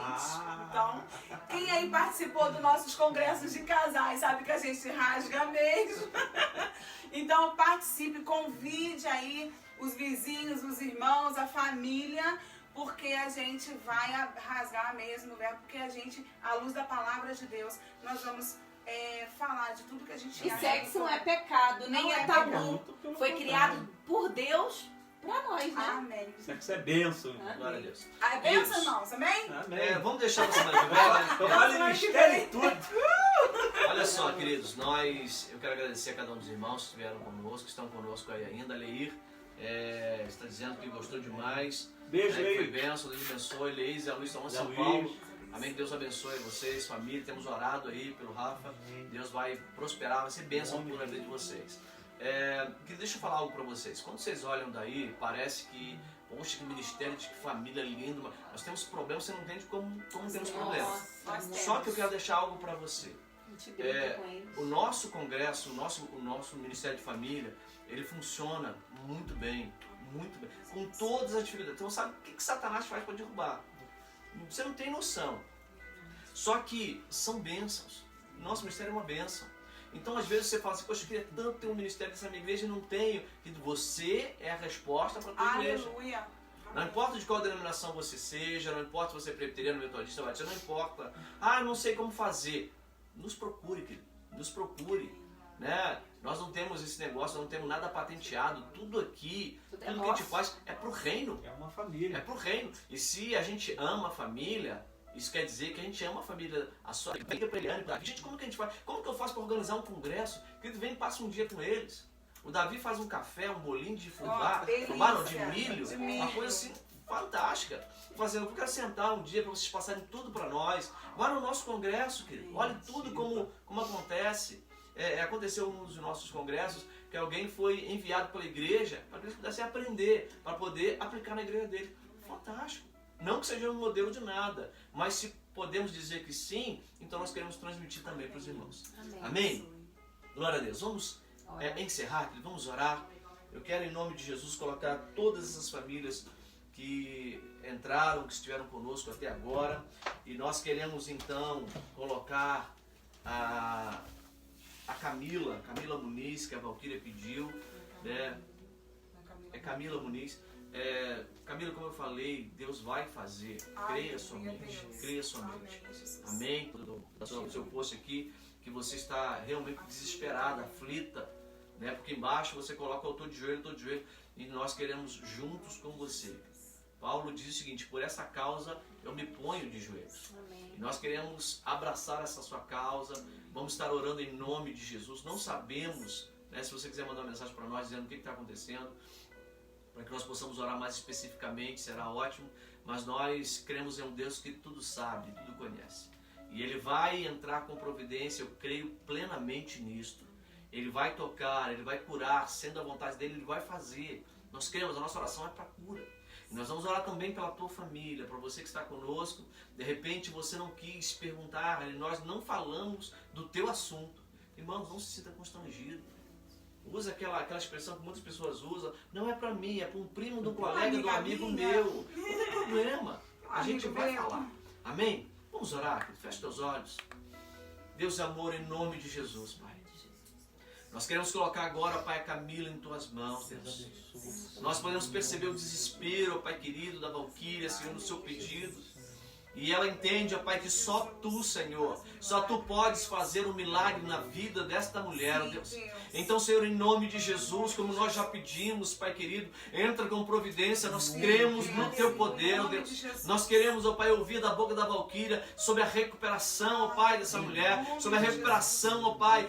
Então, quem aí participou dos nossos congressos de casais sabe que a gente rasga mesmo. Então, participe, convide aí os vizinhos, os irmãos, a família, porque a gente vai rasgar mesmo, né? Porque a gente, à luz da palavra de Deus, nós vamos falar de tudo que a gente E sexo não é pecado, nem é tabu. Foi criado por Deus pra nós, né? Amém. Isso é bênção. Glória a Deus. É benção, Isso. irmãos, amém? Amém. Vamos deixar você mais né? Eu falo ministério e tudo. Olha só, queridos, eu quero agradecer a cada um dos irmãos que estiveram conosco, que estão conosco aí ainda. Leir está dizendo que gostou demais. Beijo, Que foi Leir. bênção, Deus abençoe. Leis e a Luiz estão em São Luiz. Paulo. Amém, que Deus abençoe vocês, família. Temos orado aí pelo Rafa. Deus vai prosperar, vai ser bênção por a vida de vocês. Deixa eu falar algo para vocês. Quando vocês olham daí, parece que, poxa, que ministério, de que família linda. Nós temos problemas, você não entende como temos problemas. Nossa, Só que eu quero deixar algo para você. a gente brinca com eles. O nosso congresso, o nosso Ministério de Família, ele funciona muito bem, com todas as dificuldades. Então sabe o que Satanás faz para derrubar? Você não tem noção. Só que são bênçãos. Nosso ministério é uma bênção. Então às vezes você fala assim, poxa, eu queria tanto ter um ministério dessa minha igreja e não tenho. E você é a resposta para a tua igreja. Aleluia. Não importa de qual denominação você seja, não importa se você é presbiteriano, metodista, batista, não importa. Não sei como fazer. Nos procure, querido. Nos procure. Né? Nós não temos esse negócio, não temos nada patenteado. Tudo aqui, tudo que a gente faz é pro reino. É uma família. É pro reino. E se a gente ama a família, isso quer dizer que a gente ama a família, a sua família para ele. Gente, como que a gente faz? Como que eu faço para organizar um congresso? Querido, vem e passa um dia com eles. O Davi faz um café, um bolinho de fubá, de milho, uma coisa assim fantástica. Fazendo, eu quero sentar um dia para vocês passarem tudo para nós. Vá no nosso congresso, querido. Olhe tudo como acontece. Aconteceu um dos nossos congressos que alguém foi enviado pela igreja para que eles pudessem aprender, para poder aplicar na igreja dele. Fantástico. Não que seja um modelo de nada, mas se podemos dizer que sim, então nós queremos transmitir também para os irmãos. Amém? Glória a Deus. Vamos encerrar, querido. Vamos orar. Eu quero, em nome de Jesus, colocar todas essas famílias que entraram, que estiveram conosco até agora. E nós queremos, então, colocar a Camila Muniz, que a Valquíria pediu. Camila Muniz. Camila, como eu falei, Deus vai fazer. Creia somente. Creia somente. Amém? Do seu post aqui, que você está realmente desesperada, aflita. Né? Porque embaixo você coloca eu estou de joelho, e nós queremos juntos com você. Paulo diz o seguinte: por essa causa eu me ponho de joelhos. Amém. E nós queremos abraçar essa sua causa. Vamos estar orando em nome de Jesus. Não sabemos, né, se você quiser mandar uma mensagem para nós dizendo o que está acontecendo, para que nós possamos orar mais especificamente, será ótimo. Mas nós cremos em um Deus que tudo sabe, tudo conhece. E Ele vai entrar com providência, eu creio plenamente nisto. Ele vai tocar, Ele vai curar, sendo a vontade dEle, Ele vai fazer. Nós cremos, a nossa oração é para cura. E nós vamos orar também pela tua família, para você que está conosco. De repente você não quis perguntar, nós não falamos do teu assunto. Irmãos, não se sinta constrangido. Usa aquela expressão que muitas pessoas usam. Não é para mim, é para um primo de um colega, de um amigo meu. Não tem problema. A gente vai falar. Amém? Vamos orar, fecha teus olhos. Deus, amor, em nome de Jesus, Pai. Nós queremos colocar agora, Pai, a Camila em tuas mãos, Deus. Nós podemos perceber o desespero, Pai querido, da Valquíria, Senhor, no seu pedido. E ela entende, ó Pai, que só Tu, Senhor, só Tu podes fazer um milagre na vida desta mulher, ó Deus. Então, Senhor, em nome de Jesus, como nós já pedimos, Pai querido, entra com providência, nós cremos no Teu poder, ó Deus. Nós queremos, ó Pai, ouvir da boca da Valquíria sobre a recuperação, ó Pai, dessa mulher, sobre a recuperação, ó Pai,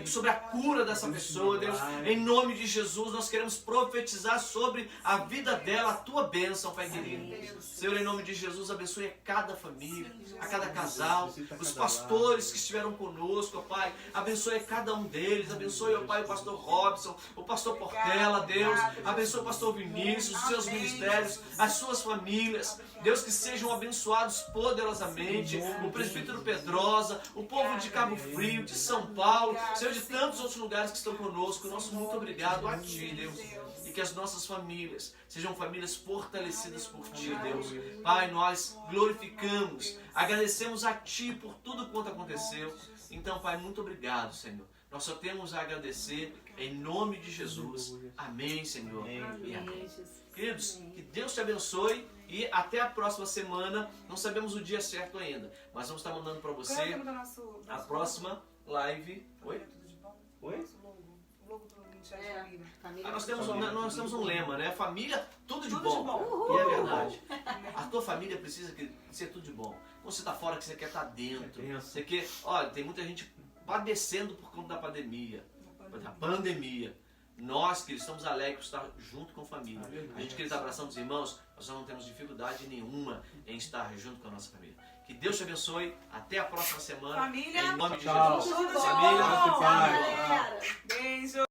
sobre a cura dessa pessoa, Deus. Em nome de Jesus, nós queremos profetizar sobre a vida dela, a Tua bênção, Pai querido. Senhor, em nome de Jesus, abençoe a cada família, a cada casal, os pastores que estiveram conosco, ó Pai, abençoe a cada um deles, abençoe, ó Pai, o pastor Robson, o pastor Portela, Deus, abençoe o pastor Vinícius, os seus ministérios, as suas famílias, Deus, que sejam abençoados poderosamente, o presbítero Pedrosa, o povo de Cabo Frio, de São Paulo, Senhor, de tantos outros lugares que estão conosco. Nosso muito obrigado a Ti, Deus, e que as nossas famílias sejam famílias fortalecidas por Ti, Deus. Pai, nós glorificamos, agradecemos a Ti por tudo quanto aconteceu. Então, Pai, muito obrigado, Senhor. Nós só temos a agradecer em nome de Jesus. Amém, Senhor. E amém. Queridos, que Deus te abençoe e até a próxima semana. Não sabemos o dia certo ainda, mas vamos estar mandando para você a próxima live. Oi? Oi? O logo do gente, a família. Família Nós temos um lema, né? Família, tudo de Tudo bom. de bom. Uhul. E é verdade. A tua família precisa ser tudo de bom. Quando você está fora, que você quer estar dentro. Você quer... Olha, tem muita gente padecendo por conta da pandemia. Da pandemia. Nós que estamos alegres por estar junto com a família. A gente quer estar abraçando os irmãos, nós não temos dificuldade nenhuma em estar junto com a nossa família. Que Deus te abençoe. Até a próxima semana. Família. Em nome de Tchau. Jesus. Tudo de Família. bom. Tchau, galera. Beijo.